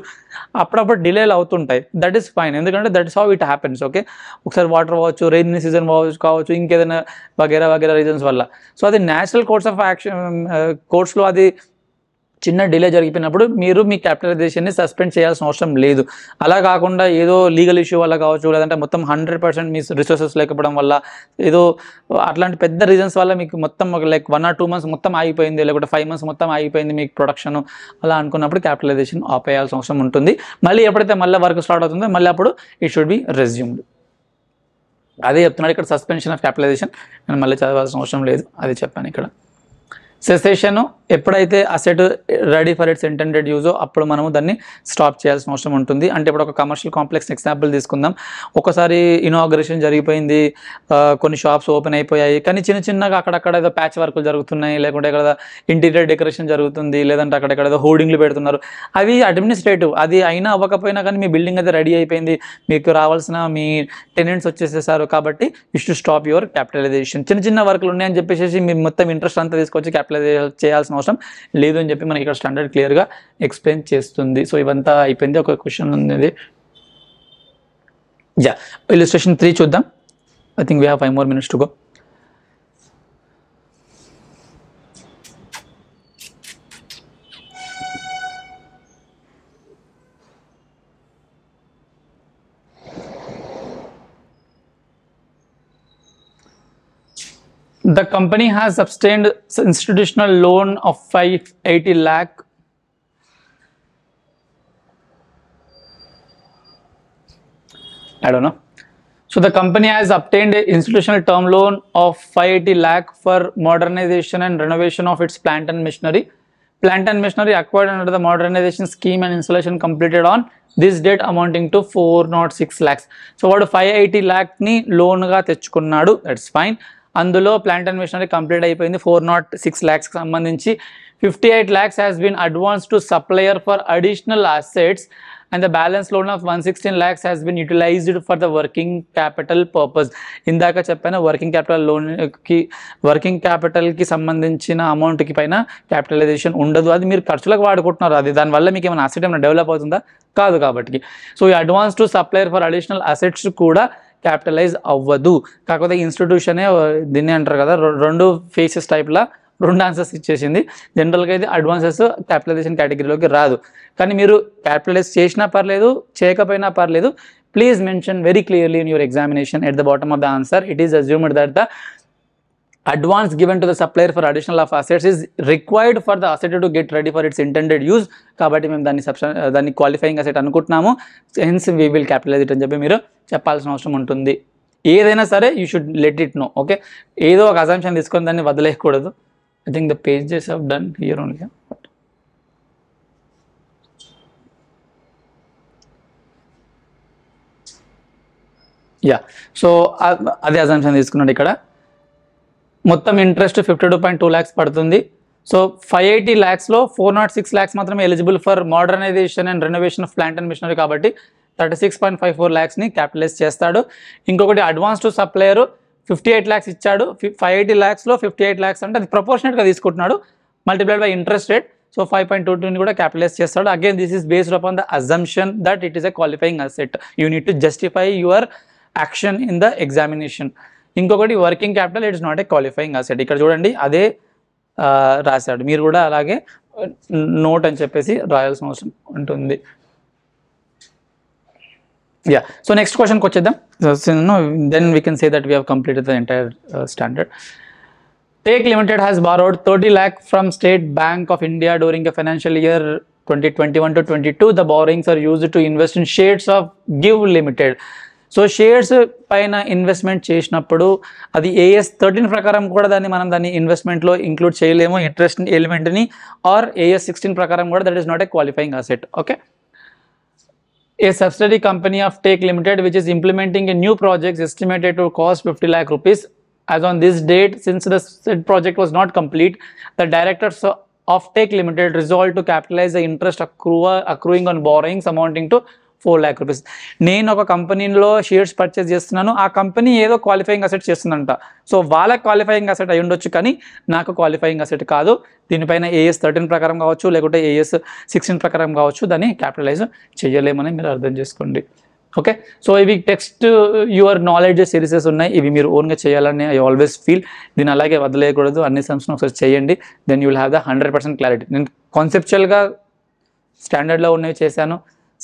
అప్పుడప్పుడు డిలేలు అవుతుంటాయి. దట్ ఈస్ ఫైన్, ఎందుకంటే that is how it happens. Okay, ఒకసారి వాటర్ కావచ్చు, రెయినీ సీజన్ కావచ్చు, ఇంకేదైనా వగేరా రీజన్స్ వల్ల. సో అది న్యాచురల్ కోర్స్ ఆఫ్ యాక్షన్, కోర్ట్స్లో అది చిన్న డిలే జరిగిపోయినప్పుడు మీరు మీ క్యాపిటలైజేషన్ని సస్పెండ్ చేయాల్సిన అవసరం లేదు. అలా కాకుండా ఏదో లీగల్ ఇష్యూ వల్ల కావచ్చు, లేదంటే మొత్తం 100% మీ రిసోర్సెస్ లేకపోవడం వల్ల, ఏదో అట్లాంటి పెద్ద రీజన్స్ వల్ల మీకు మొత్తం లైక్ 1 or 2 months మొత్తం ఆగిపోయింది, లేకపోతే 5 months మొత్తం ఆగిపోయింది మీకు ప్రొడక్షన్, అలా అనుకున్నప్పుడు క్యాపిటలైజేషన్ ఆపేయాల్సిన అవసరం ఉంటుంది. మళ్ళీ ఎప్పుడైతే మళ్ళీ వర్క్ స్టార్ట్ అవుతుందో మళ్ళీ అప్పుడు ఇట్ షుడ్ బి రెజ్యూమ్డ్. అదే చెప్తున్నాడు ఇక్కడ, సస్పెన్షన్ ఆఫ్ క్యాపిటలైజేషన్. నేను మళ్ళీ చదవాల్సిన అవసరం లేదు, అది చెప్పాను ఇక్కడ. సెసేషన్ ఎప్పుడైతే asset ready for its intended యూజో అప్పుడు మనము దాన్ని స్టాప్ చేయాల్సిన అవసరం ఉంటుంది. అంటే ఇప్పుడు ఒక కమర్షియల్ కాంప్లెక్స్ ఎగ్జాంపుల్ తీసుకుందాం. ఒకసారి ఇనాగ్రేషన్ జరిగిపోయింది, కొన్ని షాప్స్ ఓపెన్ అయిపోయాయి, కానీ చిన్నగా అక్కడక్కడ ఏదో ప్యాచ్ వర్కులు జరుగుతున్నాయి, లేకుంటే ఇక్కడ ఇంటీరియర్ డెకరేషన్ జరుగుతుంది, లేదంటే అక్కడెక్కడ ఏదో హోర్డింగ్లు పెడుతున్నారు. అవి అడ్మినిస్ట్రేటివ్, అది అయినా అవ్వకపోయినా కానీ మీ బిల్డింగ్ అయితే రెడీ అయిపోయింది, మీకు రావాల్సిన మీ టెనెంట్స్ వచ్చేసేసారు, కాబట్టి you should stop your capitalization. చిన్న వర్కులు ఉన్నాయని చెప్పేసి మీ మొత్తం ఇంట్రెస్ట్ అంతా తీసుకొచ్చి చేయాల్సిన అవసరం లేదు అని చెప్పి మనకి ఇక్కడ స్టాండర్డ్ క్లియర్గా ఎక్స్ప్లెయిన్ చేస్తుంది. సో ఇవంతా అయిపోయింది. ఒక క్వశ్చన్ ఉంది, ఇలిస్ట్రేషన్ 3 చూద్దాం. I think we have 5 more minutes to go. The company has obtained institutional loan of 580 lakh I don't know. So the company has obtained an institutional term loan of 580 lakh for modernization and renovation of its plant and machinery. Plant and machinery acquired under the modernization scheme and installation completed on this date amounting to 406 lakhs. So వాడు 580 lakh ని loan గా తెచ్చుకున్నాడు, that's fine. అందులో plant and machinery complete అయిపోయింది 406 lakhs సంబంధించి 58 lakhs has been advanced to supplier for additional assets and the balance loan of 116 lakhs has been utilized for the working capital purpose. ఇందాక చెప్పాను working capital లోన్కి working క్యాపిటల్కి సంబంధించిన అమౌంట్కి పైన capitalisation ఉండదు, అది మీరు ఖర్చులకు వాడుకుంటున్నారు, అది దానివల్ల మీకు ఏమైనా అసెట్ ఏమైనా డెవలప్ అవుతుందా? కాదు. కాబట్టి సో ఈ advance to supplier for additional assets కూడా క్యాపిటలైజ్ అవ్వదు. కాకపోతే ఇన్స్టిట్యూషనే దీన్ని అంటారు కదా, రెండు ఫేసెస్ టైప్లా రెండు ఆన్సర్స్ ఇచ్చేసింది. జనరల్గా అయితే అడ్వాన్సెస్ క్యాపిటలైజేషన్ కేటగిరీలోకి రాదు. కానీ మీరు క్యాపిటలైజ్ చేసినా పర్లేదు, చేయకపోయినా పర్లేదు, please mention very clearly in your examination at the bottom of the answer it is assumed that the advance given to the supplier for additional of assets is required for the asset to get ready for its intended use. కాబట్టి మేము దాన్ని qualifying asset అనుకుంటున్నాము, hence we will capitalize it అని చెప్పి మీరు చెప్పాల్సిన అవసరం ఉంటుంది. ఏదైనా సరే you should let it know. Okay, ఏదో ఒక అజంప్షన్ తీసుకొని దాన్ని వదిలేయకూడదు. I think the pages have done here only. Yeah, so అదే అజంప్షన్ తీసుకున్నాడు ఇక్కడ. మొత్తం ఇంట్రెస్ట్ 52.2 lakhs పడుతుంది. సో 580 lakhsలో 406 lakhs మాత్రమే eligible for modernization and renovation of plant and machinery, కాబట్టి 36.54 lakhsని క్యాపిటలైజ్ చేస్తాడు. ఇంకొకటి అడ్వాన్స్ టు సప్లయర్ 58 lakhs ఇచ్చాడు. 580 lakhsలో 58 lakhs అంటే అది ప్రపోర్షనేట్గా తీసుకుంటున్నాడు, multiplied by interest rate. So 5.22ని కూడా క్యాపిటలైజ్ చేస్తాడు. Again this is based upon the assumption that it is a qualifying asset. You need to justify your action in the examination. ఇంకొకటి working capital it is not a qualifying asset. ఇక్కడ చూడండి అదే రాశాడు, మీరు కూడా అలాగే note అని చెప్పేసి రాయాల్సిన అవసరం ఉంటుంది. యా, సో నెక్స్ట్ క్వశ్చన్కి వచ్చేద్దాం. Then we can say that we have completed the entire standard. Take Limited has borrowed 30 lakh from State Bank of India during a financial year 2021 to 22. The borrowings are used to invest in shares of Give Limited. So shares పైన investment చేసినప్పుడు అది AS 13 ప్రకారం కూడా దాన్ని ఇన్వెస్ట్మెంట్లో include చేయలేము interest ఎలిమెంట్ని, are AS 16 ప్రకారం కూడా that is not a qualifying asset. Okay, A subsidiary company of Take Limited which is implementing a new project estimated to cost 50 lakh rupees. As on this date, since the said project was not complete, the directors of Take Limited resolved to capitalize the interest accruing on borrowings amounting to 4 lakh rupees. నేను ఒక కంపెనీలో shares purchase చేస్తున్నాను, ఆ company ఏదో qualifying asset చేస్తుందంట. So వాళ్ళ qualifying asset అయి ఉండొచ్చు, కానీ నాకు క్వాలిఫైయింగ్ అసెట్ కాదు. దీనిపైన AS 13 ప్రకారం కావచ్చు, లేకుంటే AS 16 ప్రకారం కావచ్చు, దాన్ని క్యాపిటలైజ్ చేయలేమని మీరు అర్థం చేసుకోండి. ఓకే, సో ఇవి టెక్స్ట్ యువర్ నాలెడ్జ్ సిరీసెస్ ఉన్నాయి, ఇవి మీరు ఓన్గా చేయాలని ఐ ఆల్వేస్ ఫీల్. దీన్ని అలాగే వదిలేయకూడదు, అన్ని సమ్స్ని ఒకసారి చేయండి, then you will have the 100% clarity. నేను కాన్సెప్చువల్గా స్టాండర్డ్లో ఉన్నవి చేశాను,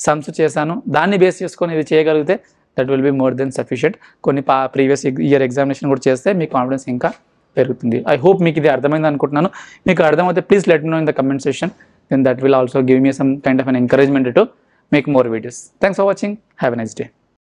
సమ్స్ చేశాను, దాన్ని బేస్ చేసుకొని ఇది చేయగలిగితే that will be more than sufficient. కొన్ని ప్రీవియస్ ఇయర్ ఎగ్జామినేషన్ కూడా చేస్తే మీ కాన్ఫిడెన్స్ ఇంకా పెరుగుతుంది. ఐ హోప్ మీకు ఇది అర్థమైంది అనుకుంటున్నాను. మీకు అర్థమైతే please let me know in the comment section, then that will also give me some kind of an encouragement to make more videos. Thanks for watching. Have a nice day.